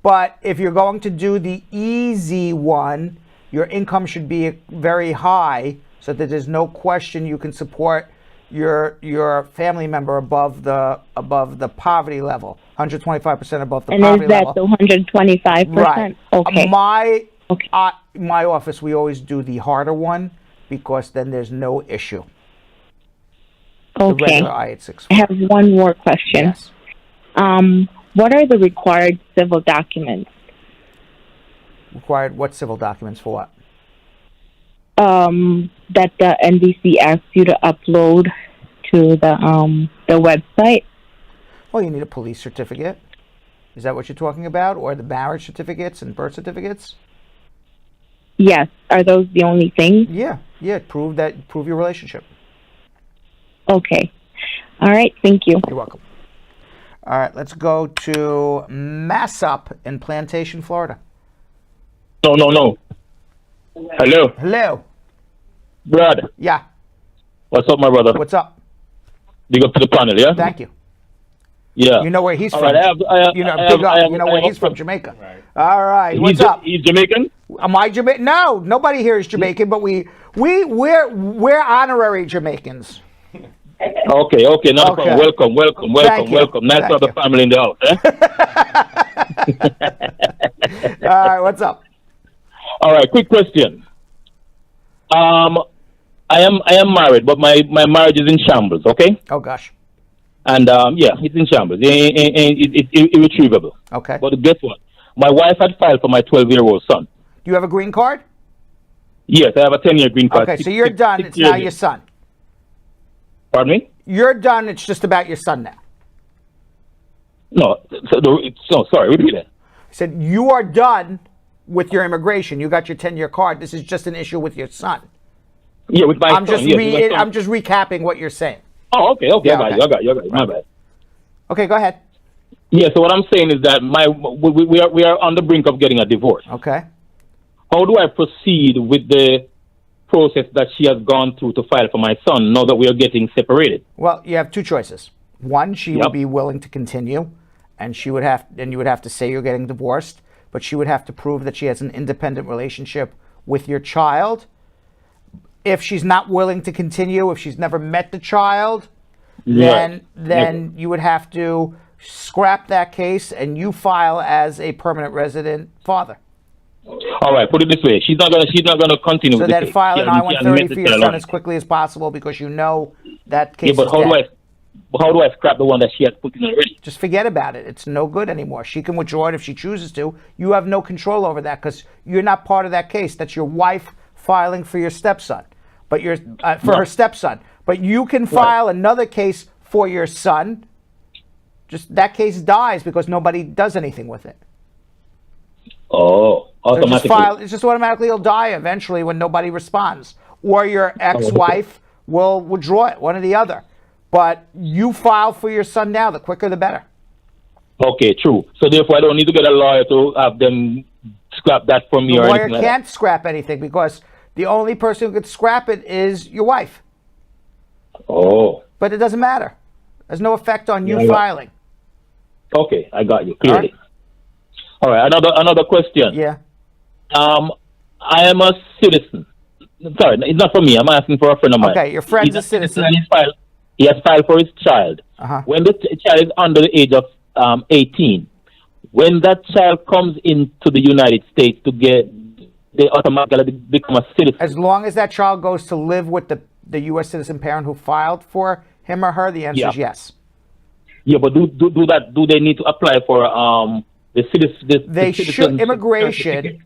but if you're going to do the easy one, your income should be very high so that there's no question you can support your family member above the poverty level, 125% above the poverty level. And is that the 125%? Right. Okay. My office, we always do the harder one because then there's no issue. Okay. The regular I-864. I have one more question. Yes. What are the required civil documents? Required what civil documents for what? That the NBC asks you to upload to the website. Well, you need a police certificate. Is that what you're talking about? Or the marriage certificates and birth certificates? Yes. Are those the only things? Yeah. Prove your relationship. Okay. All right. Thank you. You're welcome. All right. Let's go to Massup in Plantation, Florida. No. Hello. Hello. Brad. Yeah. What's up, my brother? What's up? Big up to the panel, yeah? Thank you. Yeah. You know where he's All from. right, You know where he's from, Jamaica. Right. All right. What's up? He's Jamaican? Am I Jamaican? No, nobody here is Jamaican, but we're honorary Jamaicans. Okay. No problem. Welcome. Nice to have the family in the house, eh? All right, what's up? All right, quick question. I am married, but my marriage is in shambles, okay? Oh gosh. And yeah, it's in shambles. It's irretrievable. Okay. But guess what? My wife had filed for my 12-year-old son. Do you have a green card? Yes, I have a 10-year green card. Okay, so you're done. It's now your son. Pardon me? You're done. It's just about your son now. No, sorry, repeat that. I said you are done with your immigration. You got your 10-year card. This is just an issue with your son. Yeah, with my son. I'm just recapping what you're saying. Oh, okay. Yeah, I got you. My bad. Okay, go ahead. Yeah, so what I'm saying is that we are on the brink of getting a divorce. Okay. How do I proceed with the process that she has gone through to file for my son now that we are getting separated? Well, you have two choices. One, she would be willing to continue, and you would have to say you're getting divorced, but she would have to prove that she has an independent relationship with your child. If she's not willing to continue, if she's never met the child, then you would have to scrap that case and you file as a permanent resident father. All right, put it this way: she's not gonna continue. So with the then case. file an I-130 for your son as quickly as possible because you know that case. Yeah, but how do I scrap the one that she has put in already? Just forget about it. It's no good anymore. She can withdraw it if she chooses to. You have no control over that because you're not part of that case. That's your wife filing for your stepson, but her stepson. But you can file another case for your son. Just that case dies because nobody does anything with it. Oh, automatically. So it's just automatically it'll die eventually when nobody responds, or your ex-wife will withdraw it, one or the other. But you file for your son now. The quicker, the better. Okay, true. So therefore, I don't need to get a lawyer to have them scrap that for me The or lawyer anything like can't scrap anything because the only person who could scrap it is your wife. Oh. But it doesn't matter. There's no effect on you filing. Okay, I got you clearly. All right, another question. Yeah. I am a citizen. Sorry, it's not for me. I'm asking for a friend of mine. Okay, your friend's a citizen. He has filed for his child. Uh-huh. When the child is under the age of 18, when that child comes into the United States they automatically become a citizen. As long as that child goes to live with the U.S. citizen parent who filed for him or her, the answer is yes. Yeah, but do they need to apply for the citizen? Immigration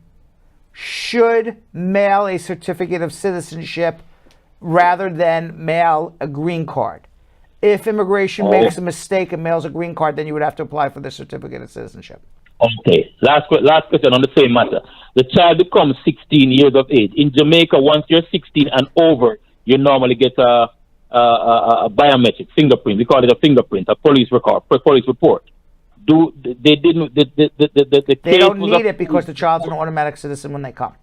should mail a certificate of citizenship rather than mail a green card. If immigration makes a mistake and mails a green card, then you would have to apply for the certificate of citizenship. Okay. Last question on the same matter. The child becomes 16 years of age. In Jamaica, once you're 16 and over, you normally get a biometric fingerprint. We call it a fingerprint, a police record, police report. They don't need it because the child's an automatic citizen when they come.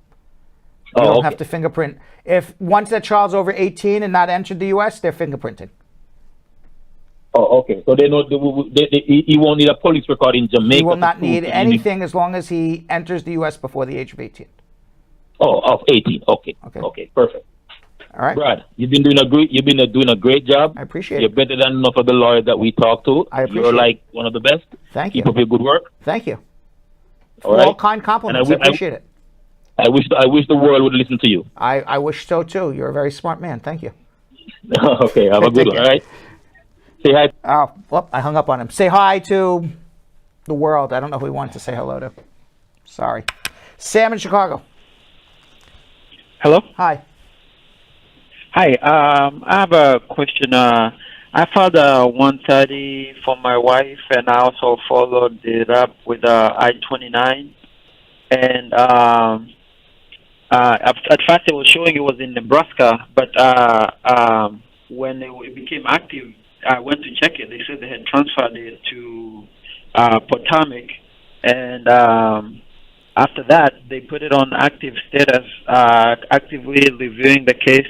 You don't have to fingerprint. If once that child's over 18 and not entered the U.S., they're fingerprinting. Oh, okay. So he won't need a police record in Jamaica. He will not need anything as long as he enters the U.S. before the age of 18. Oh, of 18. Okay. Okay. Perfect. All right, Brad, you've been doing a great job. I appreciate You're better than enough of the lawyers that we talk to. I appreciate You're like one of the best. Thank you. Keep up your good work. Thank you. All right. All kind compliments. I appreciate it. I wish the world would listen to you. I wish so too. You're a very smart man. Thank you. Okay, have a good one. All right. Say hi. Oh, well, I hung up on him. Say hi to the world. I don't know who he wanted to say hello to. Sorry. Sam in Chicago. Hello? Hi. Hi. I have a question. I filed a 130 for my wife, and I also followed it up with a I-29. And at first it was showing it was in Nebraska, but when it became active, I went to check it. They said they had transferred it to Potomac, and after that, they put it on active status, actively reviewing the case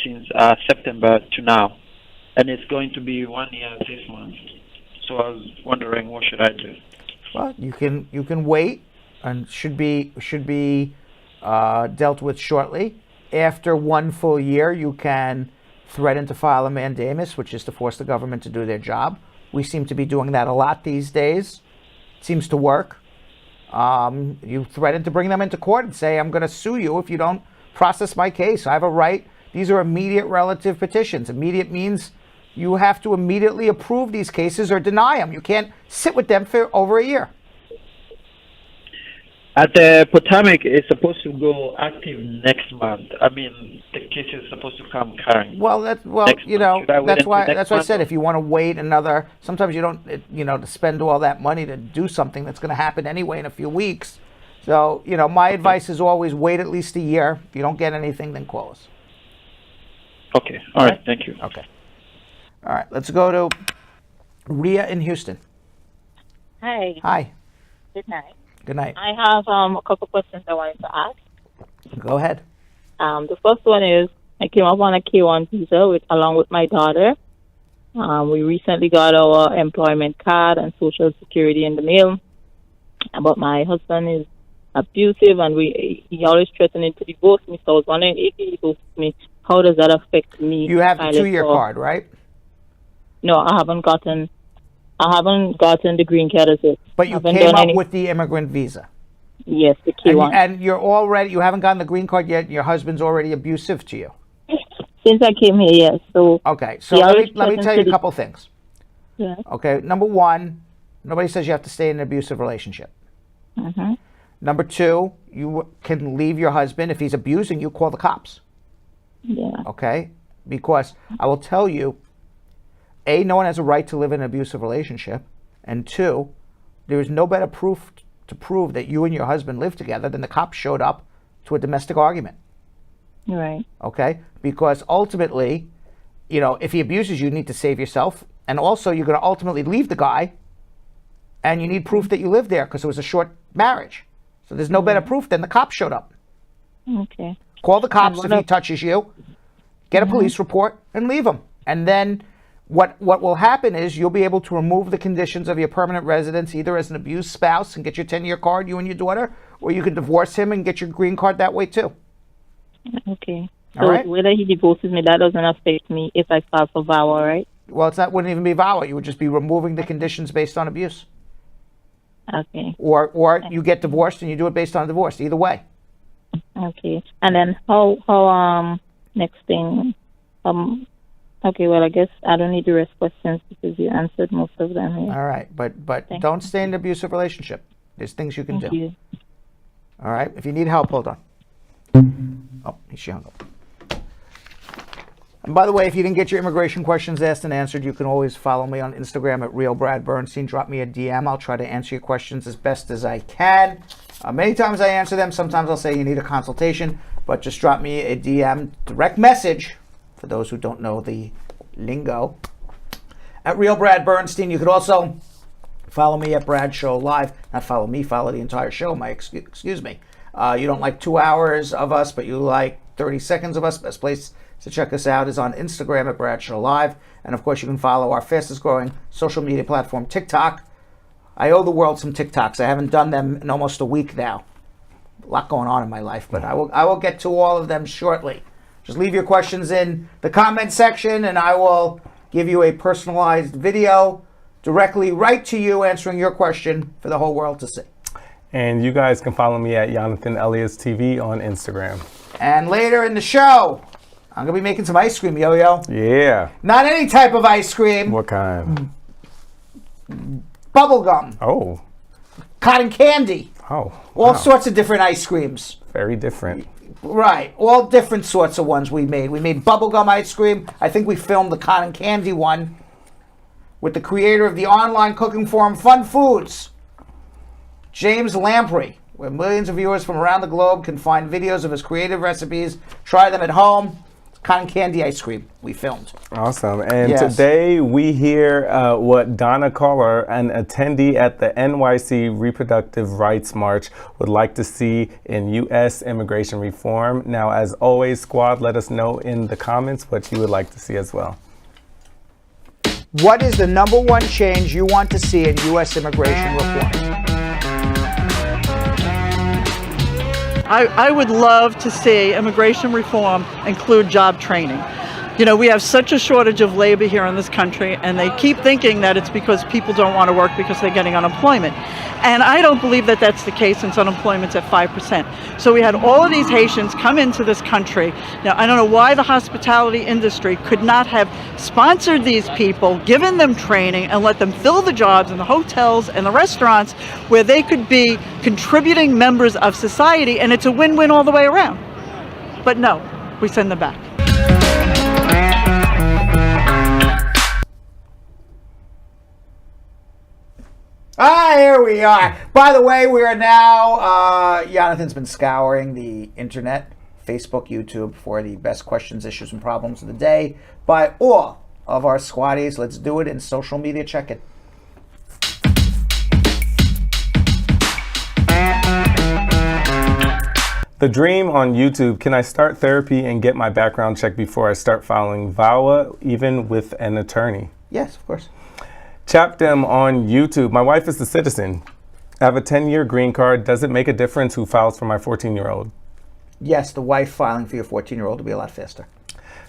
since September to now, and it's going to be 1 year this month. So I was wondering, what should I do? Well, you can wait, and should be dealt with shortly. After 1 full year, you can threaten to file a mandamus, which is to force the government to do their job. We seem to be doing that a lot these days. It seems to work. You threaten to bring them into court and say, I'm going to sue you if you don't process my case. I have a right. These are immediate relative petitions. Immediate means you have to immediately approve these cases or deny them. You can't sit with them for over a year. At the Potomac, it's supposed to go active next month. I mean, the case is supposed to come current. Well, that's why I said if you want to wait another. Sometimes you don't, to spend all that money to do something that's going to happen anyway in a few weeks. So, my advice is always wait at least a year. If you don't get anything, then call us. Okay. All right. Thank you. Okay. All right. Let's go to Rhea in Houston. Hi. Hi. Good night. Good night. I have a couple questions I wanted to ask. Go ahead. The first one is, I came up on a K-1 visa along with my daughter. We recently got our employment card and Social Security in the mail. But my husband is abusive, and he always threatening to divorce me. So I was wondering if he divorces me, how does that affect me? You have the 2-year card, right? No, I haven't gotten the green card as yet. But you came up with the immigrant visa. Yes, the K-1. And you haven't gotten the green card yet. Your husband's already abusive to you. Since I came here, yes. So okay, so let me tell you a couple things. Yeah. Okay, number one, nobody says you have to stay in an abusive relationship. Mm-hmm. Number two, you can leave your husband. If he's abusing you, call the cops. Yeah. Okay? Because I will tell you, A, no one has a right to live in an abusive relationship. And two, there is no better proof to prove that you and your husband live together than the cops showed up to a domestic argument. Right. Okay? Because ultimately, if he abuses you, you need to save yourself. And also, you're going to ultimately leave the guy, and you need proof that you live there because it was a short marriage. So there's no better proof than the cops showed up. Okay. Call the cops if he touches you, get a police report, and leave him. And then what will happen is you'll be able to remove the conditions of your permanent residence either as an abused spouse and get your 10-year card, you and your daughter, or you could divorce him and get your green card that way too. Okay. All So right? whether he divorces me, that doesn't affect me if I file for VAWA, right? Well, wouldn't even be VAWA. You would just be removing the conditions based on abuse. Okay. Or you get divorced and you do it based on divorce. Either way. Okay. And then how next thing, okay, well, I guess I don't need the rest questions because you answered most of them here. All right, but don't stay in an abusive relationship. There's things you can Thank do. you. All right, if you need help, hold on. Oh, she hung up. And by the way, if you didn't get your immigration questions asked and answered, you can always follow me on Instagram at Real Brad Bernstein. Drop me a DM. I'll try to answer your questions as best as I can. Many times I answer them. Sometimes I'll say you need a consultation, but just drop me a DM, direct message, for those who don't know the lingo, at Real Brad Bernstein. You could also follow me at Brad Show Live. Not follow me, follow the entire show. Excuse me. You don't like 2 hours of us, but you like 30 seconds of us. Best place to check us out is on Instagram at Brad Show Live. And of course, you can follow our fastest growing social media platform, TikTok. I owe the world some TikToks. I haven't done them in almost a week now. A lot going on in my life, but I will get to all of them shortly. Just leave your questions in the comment section, and I will give you a personalized video directly right to you answering your question for the whole world to see. And you guys can follow me at Jonathan Elias TV on Instagram. And later in the show, I'm going to be making some ice cream, Yo-Yo. Yeah. Not any type of ice cream. What kind? Bubblegum. Oh. Cotton candy. Oh. All sorts of different ice creams. Very different. Right. All different sorts of ones we made. We made bubblegum ice cream. I think we filmed the cotton candy one with the creator of the online cooking forum FunFoods, James Lamprey, where millions of viewers from around the globe can find videos of his creative recipes, try them at home. Cotton candy ice cream we filmed. Awesome. And today we hear what Donna Collar, an attendee at the NYC Reproductive Rights March, would like to see in U.S. immigration reform. Now, as always, squad, let us know in the comments what you would like to see as well. What is the number one change you want to see in U.S. immigration reform? I would love to see immigration reform include job training. You know, we have such a shortage of labor here in this country, and they keep thinking that it's because people don't want to work because they're getting unemployment. And I don't believe that that's the case since unemployment's at 5%. So we had all of these Haitians come into this country. Now, I don't know why the hospitality industry could not have sponsored these people, given them training, and let them fill the jobs in the hotels and the restaurants where they could be contributing members of society, and it's a win-win all the way around. But no, we send them back. Here we are. By the way, we are now, Jonathan's been scouring the internet, Facebook, YouTube, for the best questions, issues, and problems of the day by all of our squaddies. Let's do it in social media. Check it. The Dream on YouTube. Can I start therapy and get my background check before I start filing VAWA, even with an attorney? Yes, of course. Chapdem on YouTube. My wife is a citizen. I have a 10-year green card. Does it make a difference who files for my 14-year-old? Yes, the wife filing for your 14-year-old will be a lot faster.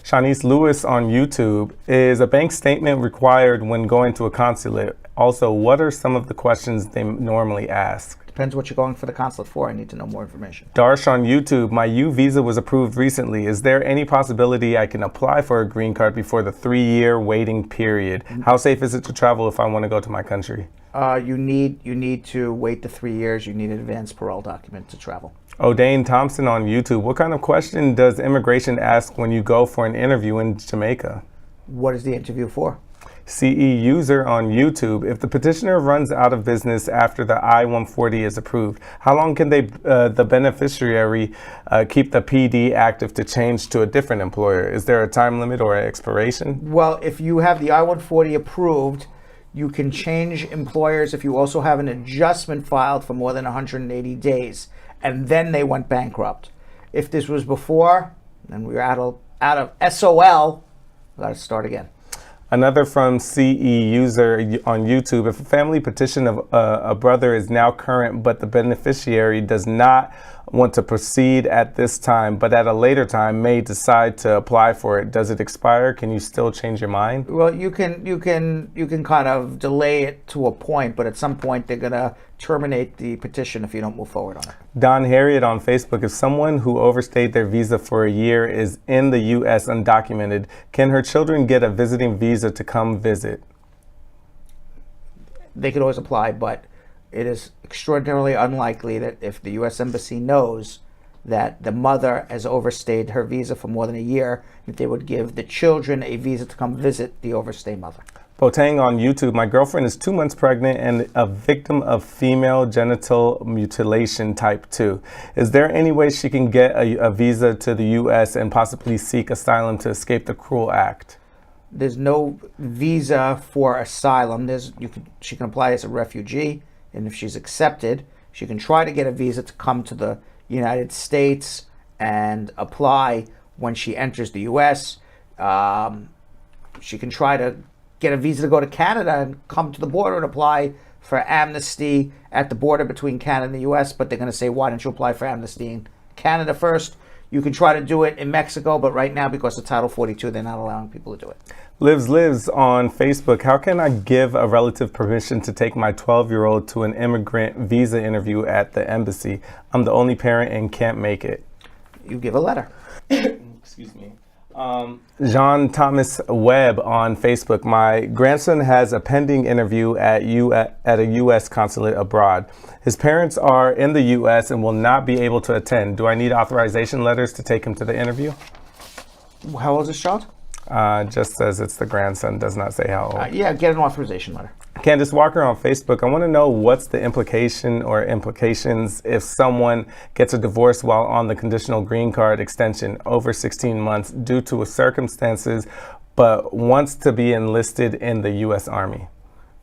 Shanice Lewis on YouTube. Is a bank statement required when going to a consulate? Also, what are some of the questions they normally ask? Depends what you're going for the consulate for. I need to know more information. Darsh on YouTube. My U visa was approved recently. Is there any possibility I can apply for a green card before the 3-year waiting period? How safe is it to travel if I want to go to my country? You need to wait the 3 years. You need an advance parole document to travel. O'Dane Thompson on YouTube. What kind of question does immigration ask when you go for an interview in Jamaica? What is the interview for? CE User on YouTube. If the petitioner runs out of business after the I-140 is approved, how long can the beneficiary keep the PD active to change to a different employer? Is there a time limit or an expiration? Well, if you have the I-140 approved, you can change employers if you also have an adjustment filed for more than 180 days, and then they went bankrupt. If this was before, then we were out of SOL, we got to start again. Another from CE User on YouTube. If a family petition of a brother is now current, but the beneficiary does not want to proceed at this time, but at a later time may decide to apply for it, does it expire? Can you still change your mind? Well, you can kind of delay it to a point, but at some point they're gonna terminate the petition if you don't move forward on it. Don Harriet on Facebook. If someone who overstayed their visa for a year is in the U.S. undocumented, can her children get a visiting visa to come visit? They could always apply, but it is extraordinarily unlikely that if the U.S. Embassy knows that the mother has overstayed her visa for more than a year, that they would give the children a visa to come visit the overstay mother. Botang on YouTube, my girlfriend is 2 months pregnant and a victim of female genital mutilation type 2. Is there any way she can get a visa to the U.S. and possibly seek asylum to escape the cruel act? There's no visa for asylum. She can apply as a refugee, and if she's accepted, she can try to get a visa to come to the United States and apply when she enters the U.S. She can try to get a visa to go to Canada and come to the border and apply for amnesty at the border between Canada and the U.S., but they're going to say, why don't you apply for amnesty in Canada first? You can try to do it in Mexico, but right now, because of Title 42, they're not allowing people to do it. Lives on Facebook, how can I give a relative permission to take my 12-year-old to an immigrant visa interview at the embassy? I'm the only parent and can't make it. You give a letter. Excuse me. Jean Thomas Webb on Facebook. My grandson has a pending interview at a U.S. consulate abroad. His parents are in the U.S. and will not be able to attend. Do I need authorization letters to take him to the interview? How old is this child? Just says it's the grandson, does not say how old. Yeah, get an authorization letter. Candace Walker on Facebook. I want to know what's the implication or implications if someone gets a divorce while on the conditional green card extension over 16 months due to circumstances, but wants to be enlisted in the U.S. Army.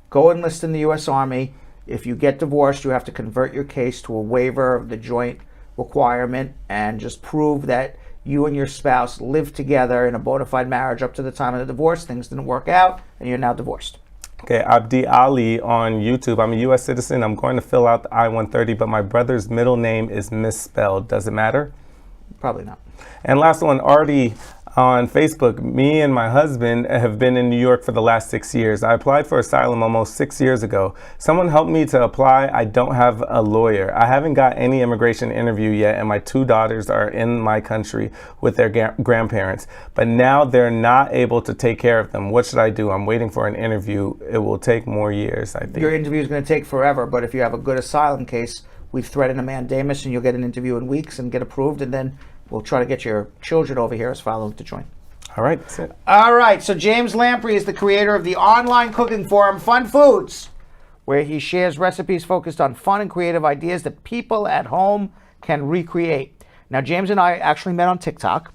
Go enlist in the U.S. Army. If you get divorced, you have to convert your case to a waiver of the joint requirement and just prove that you and your spouse lived together in a bona fide marriage up to the time of the divorce. Things didn't work out, and you're now divorced. Okay, Abdi Ali on YouTube. I'm a U.S. citizen. I'm going to fill out the I-130, but my brother's middle name is misspelled. Does it matter? Probably not. And last one, Artie on Facebook. Me and my husband have been in New York for the last 6 years. I applied for asylum almost 6 years ago. Someone helped me to apply. I don't have a lawyer. I haven't got any immigration interview yet, and my 2 daughters are in my country with their grandparents. But now they're not able to take care of them. What should I do? I'm waiting for an interview. It will take more years, I think. Your interview is going to take forever, but if you have a good asylum case, we've threatened a mandamus, and you'll get an interview in weeks and get approved, and then we'll try to get your children over here as following to join. All right, that's it. All right, so James Lamprey is the creator of the online cooking forum FunFoods, where he shares recipes focused on fun and creative ideas that people at home can recreate. Now, James and I actually met on TikTok,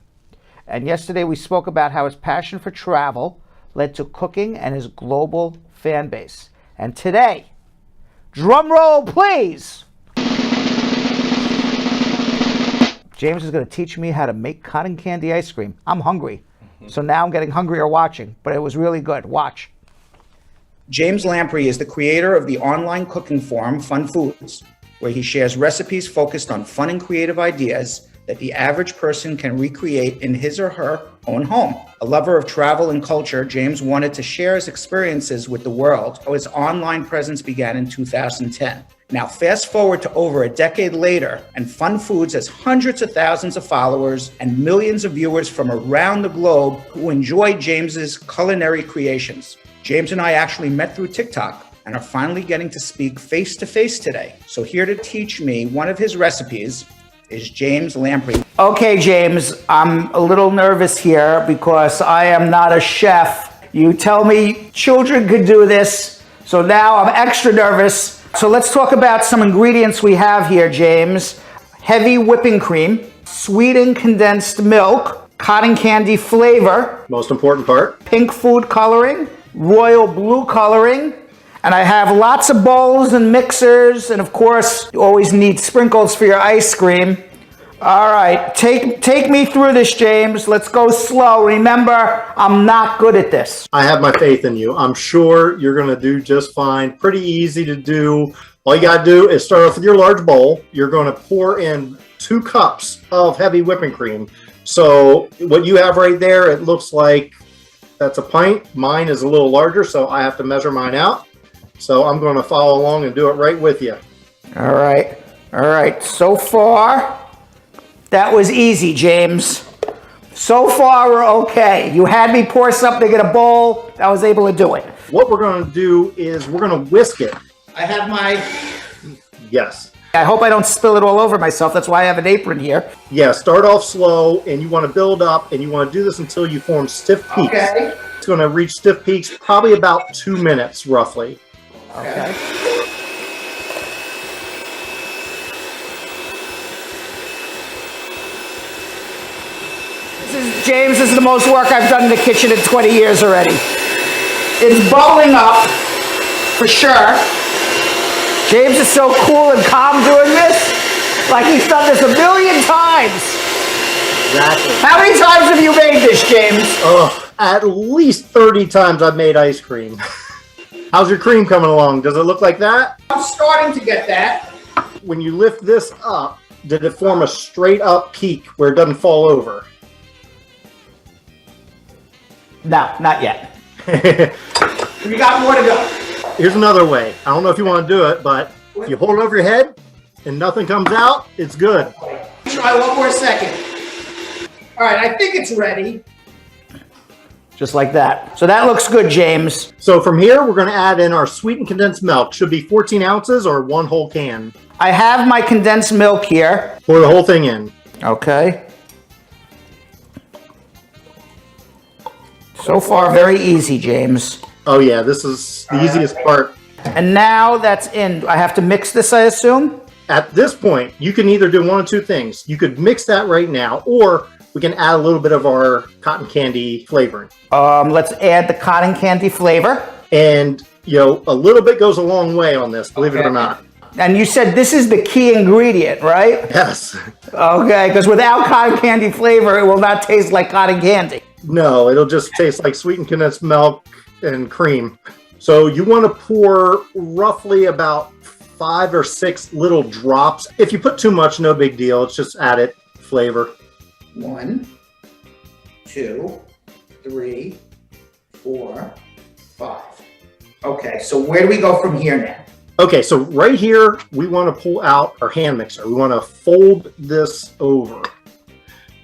and yesterday we spoke about how his passion for travel led to cooking and his global fan base. And today, drum roll please, James is going to teach me how to make cotton candy ice cream. I'm hungry. So now I'm getting hungrier watching, but it was really good. Watch. James Lamprey is the creator of the online cooking forum FunFoods, where he shares recipes focused on fun and creative ideas that the average person can recreate in his or her own home. A lover of travel and culture, James wanted to share his experiences with the world, so his online presence began in 2010. Now, fast forward to over a decade later, and FunFoods has hundreds of thousands of followers and millions of viewers from around the globe who enjoy James's culinary creations. James and I actually met through TikTok and are finally getting to speak face to face today. So here to teach me one of his recipes is James Lamprey. Okay, James, I'm a little nervous here because I am not a chef. You tell me children could do this, so now I'm extra nervous. So let's talk about some ingredients we have here, James. Heavy whipping cream, sweetened condensed milk, cotton candy flavor. Most important part. Pink food coloring, royal blue coloring. And I have lots of bowls and mixers. And of course, you always need sprinkles for your ice cream. All right, take me through this, James. Let's go slow. Remember, I'm not good at this. I have my faith in you. I'm sure you're going to do just fine. Pretty easy to do. All you got to do is start off with your large bowl. You're going to pour in 2 cups of heavy whipping cream. So what you have right there, it looks like that's a pint. Mine is a little larger, so I have to measure mine out. So I'm going to follow along and do it right with you. All right. So far, that was easy, James. So far, we're okay. You had me pour something in a bowl. I was able to do it. What we're going to do is we're going to whisk it. I have my... Yes. I hope I don't spill it all over myself. That's why I have an apron here. Yeah, start off slow, and you want to build up, and you want to do this until you form stiff peaks. Okay. It's going to reach stiff peaks probably about 2 minutes, roughly. Okay. James, this is the most work I've done in the kitchen in 20 years already. It's bubbling up, for sure. James is so cool and calm doing this. Like he's done this a million times. Exactly. How many times have you made this, James? Oh, at least 30 times I've made ice cream. How's your cream coming along? Does it look like that? I'm starting to get that. When you lift this up, did it form a straight up peak where it doesn't fall over? No, not yet. We got more to go. Here's another way. I don't know if you want to do it, but if you hold it over your head and nothing comes out, it's good. Try one more second. All right, I think it's ready. Just like that. So that looks good, James. So from here, we're going to add in our sweetened condensed milk. Should be 14 ounces or 1 whole can. I have my condensed milk here. Pour the whole thing in. Okay. So far, very easy, James. Oh yeah, this is the easiest part. And now that's in. I have to mix this, I assume? At this point, you can either do one of two things. You could mix that right now, or we can add a little bit of our cotton candy flavoring. Let's add the cotton candy flavor. And, you know, a little bit goes a long way on this, believe it or not. And you said this is the key ingredient, right? Yes. Okay, because without cotton candy flavor, it will not taste like cotton candy. No, it'll just taste like sweetened condensed milk and cream. So you want to pour roughly about 5 or 6 little drops. If you put too much, no big deal. It's just added flavor. 1, 2, 3, 4, 5. Okay, so where do we go from here now? Okay, so right here, we want to pull out our hand mixer. We want to fold this over.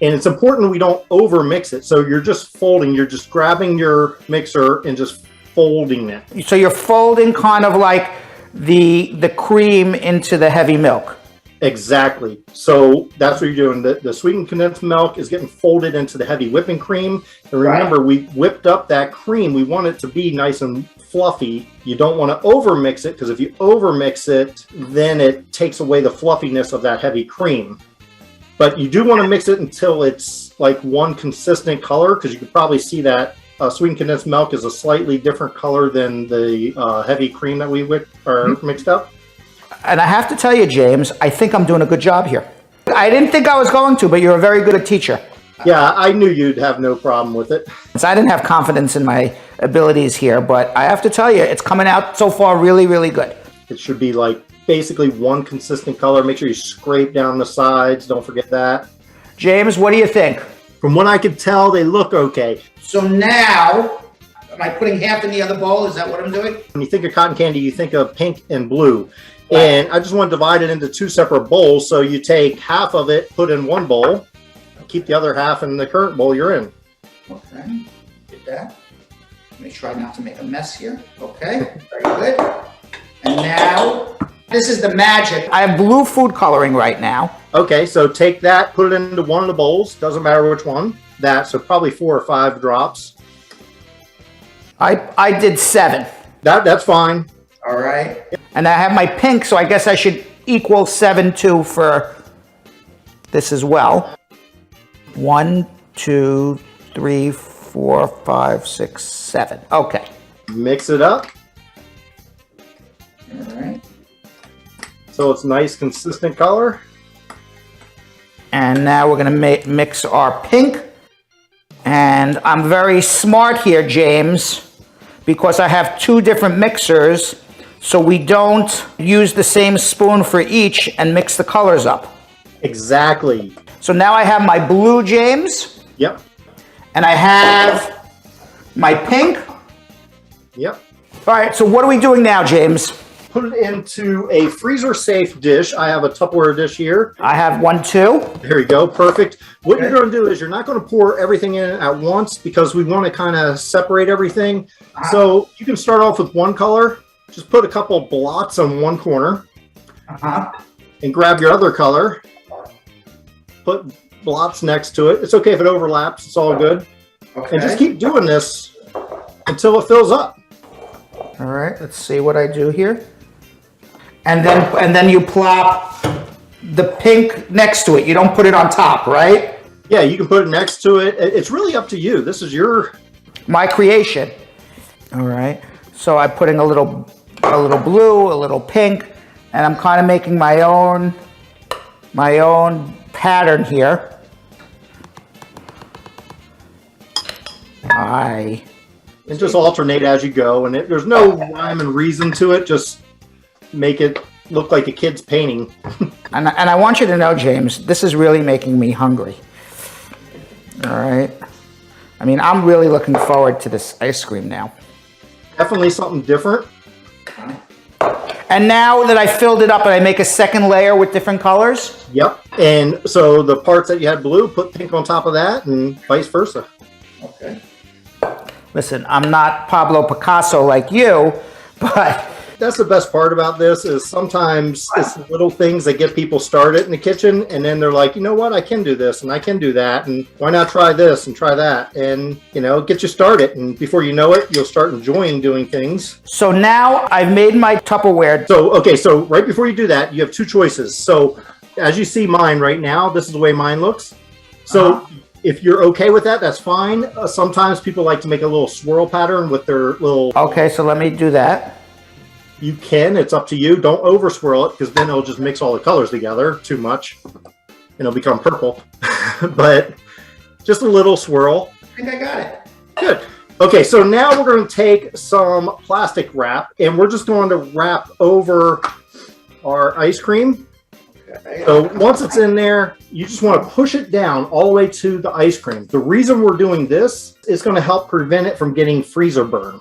And it's important we don't over mix it. So you're just folding, you're just grabbing your mixer and just folding it. So you're folding kind of like the cream into the heavy milk. Exactly. So that's what you're doing. The sweetened condensed milk is getting folded into the heavy whipping cream. And remember, we whipped up that cream. We want it to be nice and fluffy. You don't want to over mix it, because if you over mix it, then it takes away the fluffiness of that heavy cream. But you do want to mix it until it's like one consistent color, because you could probably see that sweetened condensed milk is a slightly different color than the heavy cream that we mixed up. And I have to tell you, James, I think I'm doing a good job here. I didn't think I was going to, but you're a very good teacher. Yeah, I knew you'd have no problem with it. So I didn't have confidence in my abilities here, but I have to tell you, it's coming out so far really, really good. It should be like basically one consistent color. Make sure you scrape down the sides. Don't forget that. James, what do you think? From what I could tell, they look okay. So now, am I putting half in the other bowl? Is that what I'm doing? When you think of cotton candy, you think of pink and blue. And I just want to divide it into 2 separate bowls. So you take half of it, put in one bowl, keep the other half in the current bowl you're in. Okay, get that. Let me try not to make a mess here. Okay, very good. And now, this is the magic. I have blue food coloring right now. Okay, so take that, put it into one of the bowls. Doesn't matter which one. So probably 4 or 5 drops. I did 7. That's fine. All right. And I have my pink, so I guess I should equal 7 too for this as well. 1, 2, 3, 4, 5, 6, 7. Okay. Mix it up. All right. So it's nice, consistent color. And now we're going to mix our pink. And I'm very smart here, James, because I have 2 different mixers, so we don't use the same spoon for each and mix the colors up. Exactly. So now I have my blue, James. Yep. And I have my pink. Yep. All right, so what are we doing now, James? Put it into a freezer-safe dish. I have a Tupperware dish here. I have one too. There you go, perfect. What you're going to do is you're not going to pour everything in at once, because we want to kind of separate everything. So you can start off with one color. Just put a couple blots on one corner. and grab your other color. Put blots next to it. It's okay if it overlaps. It's all good. Okay. And just keep doing this until it fills up. All right, let's see what I do here. And then you plop the pink next to it. You don't put it on top, right? Yeah, you can put it next to it. It's really up to you. This is my creation. All right. So I'm putting a little blue, a little pink, and I'm kind of making my own pattern here. And just alternate as you go, and there's no rhyme and reason to it. Just make it look like a kid's painting. and I want you to know, James, this is really making me hungry. All right. I mean, I'm really looking forward to this ice cream now. Definitely something different. And now that I filled it up, and I make a second layer with different colors? Yep. And so the parts that you had blue, put pink on top of that, and vice versa. Okay. Listen, I'm not Pablo Picasso like you, but... That's the best part about this is sometimes it's little things that get people started in the kitchen, and then they're like, you know what, I can do this, and I can do that, and why not try this and try that? And, get you started, and before you know it, you'll start enjoying doing things. So now I've made my Tupperware. So right before you do that, you have two choices. So as you see mine right now, this is the way mine looks. So if you're okay with that, that's fine. Sometimes people like to make a little swirl pattern with their little... Okay, so let me do that. You can. It's up to you. Don't over swirl it, because then it'll just mix all the colors together too much, and it'll become purple. But just a little swirl. I think I got it. Good. Okay, so now we're going to take some plastic wrap, and we're just going to wrap over our ice cream. Okay. So once it's in there, you just want to push it down all the way to the ice cream. The reason we're doing this is going to help prevent it from getting freezer burn.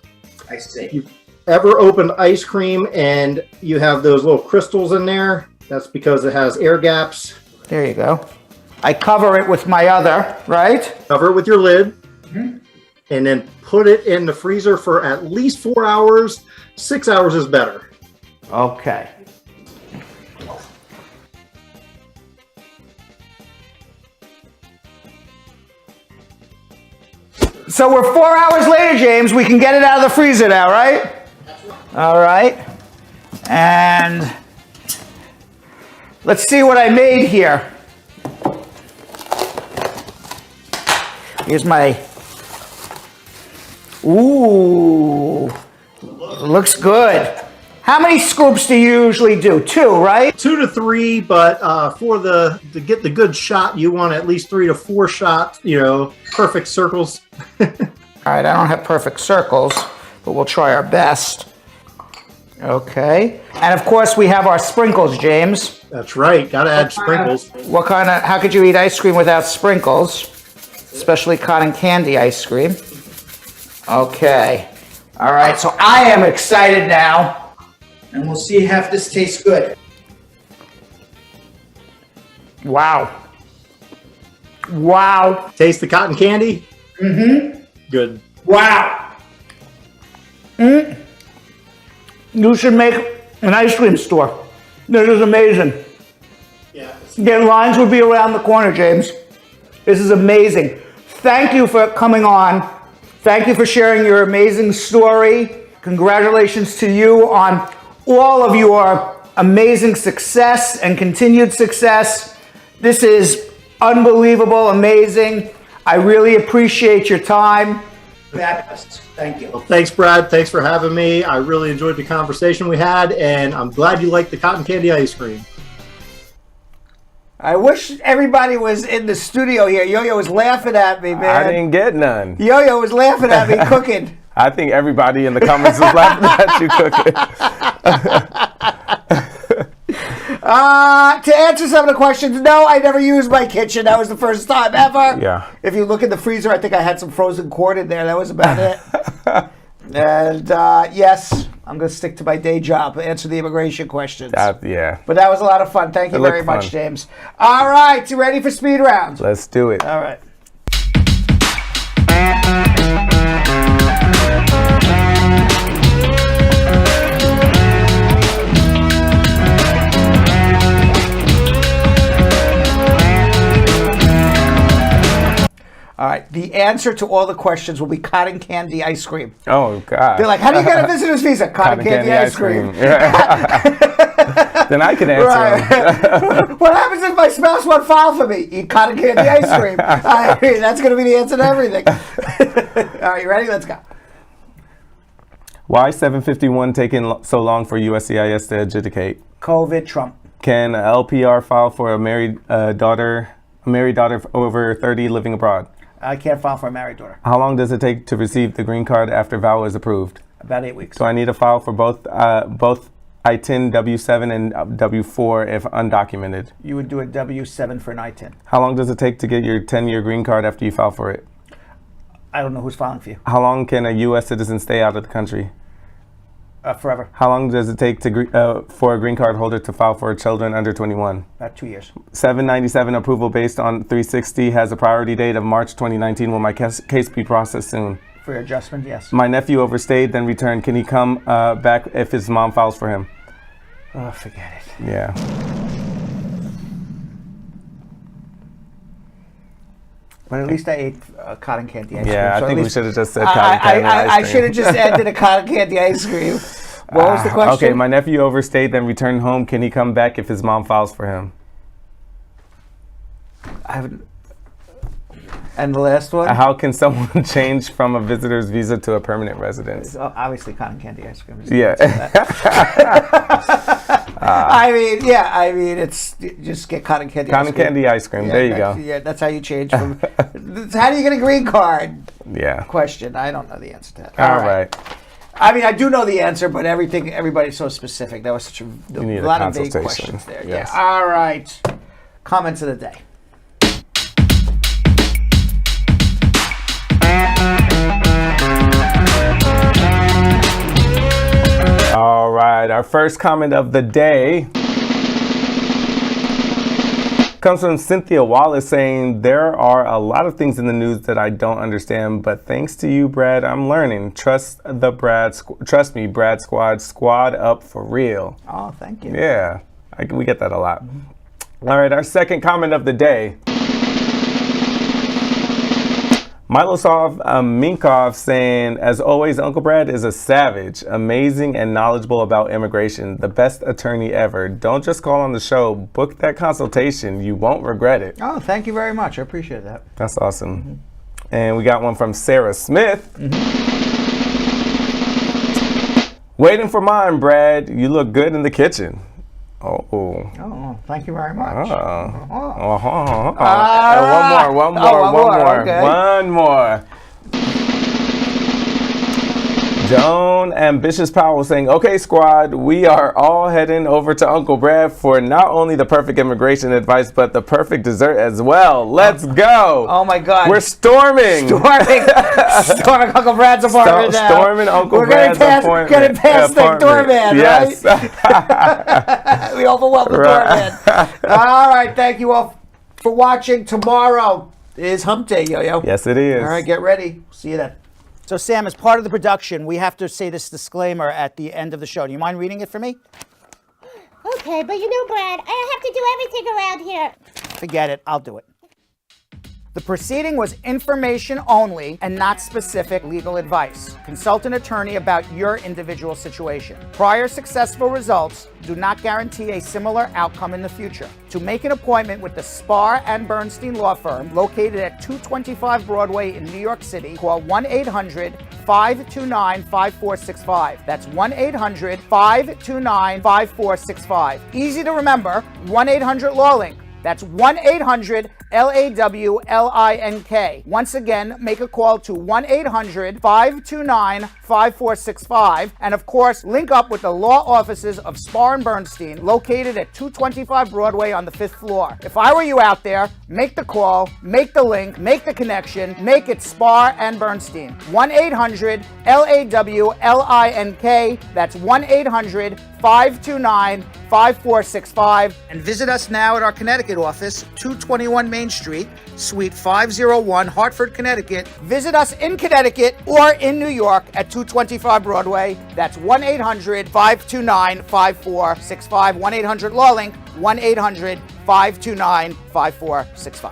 I see. You've ever opened ice cream and you have those little crystals in there? That's because it has air gaps. There you go. I cover it with my other, right? Cover it with your lid. Mm-hmm. And then put it in the freezer for at least 4 hours. 6 hours is better. Okay. So we're 4 hours later, James. We can get it out of the freezer now, right? All right. And let's see what I made here. Here's my... Ooh. Looks good. How many scoops do you usually do? 2, right? 2 to 3, but to get the good shot, you want at least 3 to 4 shots, perfect circles. All right, I don't have perfect circles, but we'll try our best. Okay. And of course, we have our sprinkles, James. That's right. Gotta add sprinkles. How could you eat ice cream without sprinkles? Especially cotton candy ice cream. Okay. All right, so I am excited now. And we'll see if this tastes good. Wow. Wow. Taste the cotton candy? Mm-hmm. Good. Wow. You should make an ice cream store. This is amazing. Yeah. Again, lines would be around the corner, James. This is amazing. Thank you for coming on. Thank you for sharing your amazing story. Congratulations to you on all of your amazing success and continued success. This is unbelievable, amazing. I really appreciate your time. Fabulous. Thank you. Well, thanks, Brad. Thanks for having me. I really enjoyed the conversation we had, and I'm glad you liked the cotton candy ice cream. I wish everybody was in the studio here. Yo-Yo was laughing at me, man. I didn't get none. Yo-Yo was laughing at me cooking. I think everybody in the comments was laughing at you cooking. To answer some of the questions, no, I never used my kitchen. That was the first time ever. Yeah. If you look in the freezer, I think I had some frozen corn in there. That was about it. And yes, I'm going to stick to my day job, answer the immigration questions. Yeah. But that was a lot of fun. Thank you very much, James. All right, you ready for speed round? Let's do it. All right. The answer to all the questions will be cotton candy ice cream. Oh, God. They're like, how do you get a visitor's visa? Cotton candy ice cream. Then I can answer them. What happens if my spouse won't file for me? Eat cotton candy ice cream. I mean, that's going to be the answer to everything. All right, you ready? Let's go. Why 751 taking so long for USCIS to adjudicate? COVID, Trump. Can LPR file for a married daughter over 30 living abroad? I can't file for a married daughter. How long does it take to receive the green card after VAWA is approved? About 8 weeks. So I need to file for both I-10, W-7, and W-4 if undocumented. You would do a W-7 for an I-10. How long does it take to get your 10-year green card after you file for it? I don't know who's filing for you. How long can a U.S. citizen stay out of the country? Forever. How long does it take for a green card holder to file for children under 21? About 2 years. 797 approval based on 360 has a priority date of March 2019. Will my case be processed soon? For your adjustment, yes. My nephew overstayed, then returned. Can he come back if his mom files for him? Oh, forget it. Yeah. But at least I ate cotton candy ice cream. Yeah, so I think we should have just said cotton candy ice cream. I should have just ended a cotton candy ice cream. What was the question? Okay, my nephew overstayed, then returned home. Can he come back if his mom files for him? I haven't. And the last one? How can someone change from a visitor's visa to a permanent residence? Obviously, cotton candy ice cream. Yeah. I mean, it's just get cotton candy ice cream. Cotton candy ice cream. There you go. Yeah, that's how you change from. How do you get a green card? Yeah. Question. I don't know the answer to that. All right. I mean, I do know the answer, but everybody's so specific. That was such a lot of vague questions there. Yes. Yeah. All right. Comments of the day. All right, our first comment of the day comes from Cynthia Wallace saying, there are a lot of things in the news that I don't understand, but thanks to you, Brad, I'm learning. Trust me, Brad squad up for real. Oh, thank you. Yeah, we get that a lot. All right, our second comment of the day. Milosov Minkov saying, as always, Uncle Brad is a savage, amazing and knowledgeable about immigration, the best attorney ever. Don't just call on the show, book that consultation. You won't regret it. Oh, thank you very much. I appreciate that. That's awesome. And we got one from Sarah Smith. Waiting for mine, Brad. You look good in the kitchen. Oh, thank you very much. One more. Okay. One more. Joan Ambitious Powell saying, okay, squad, we are all heading over to Uncle Brad for not only the perfect immigration advice, but the perfect dessert as well. Let's go. Oh, my God. We're storming. Storming Uncle Brad's apartment now. Storming Uncle Brad's apartment. Getting past the doorman, yes. Right? We overwhelmed the doorman. All right, thank you all for watching. Tomorrow is Hump Day, Yo-Yo. Yes, it is. All right, get ready. See you then. So, Sam, as part of the production, we have to say this disclaimer at the end of the show. Do you mind reading it for me? Okay, but you know, Brad, I have to do everything around here. Forget it. I'll do it. The proceeding was information only and not specific legal advice. Consult an attorney about your individual situation. Prior successful results do not guarantee a similar outcome in the future. To make an appointment with the Spar and Bernstein Law Firm, located at 225 Broadway in New York City, call 1-800-529-5465. That's 1-800-529-5465. Easy to remember, 1-800-LAWLINK. That's 1-800-LAWLINK. Once again, make a call to 1-800-529-5465. And of course, link up with the law offices of Spar and Bernstein, located at 225 Broadway on the 5th floor. If I were you out there, make the call, make the link, make the connection, make it Spar and Bernstein. 1-800-LAWLINK. That's 1-800-529-5465. And visit us now at our Connecticut office, 221 Main Street, Suite 501, Hartford, Connecticut. Visit us in Connecticut or in New York at 225 Broadway. That's 1-800-529-5465. 1-800-LAWLINK, 1-800-529-5465.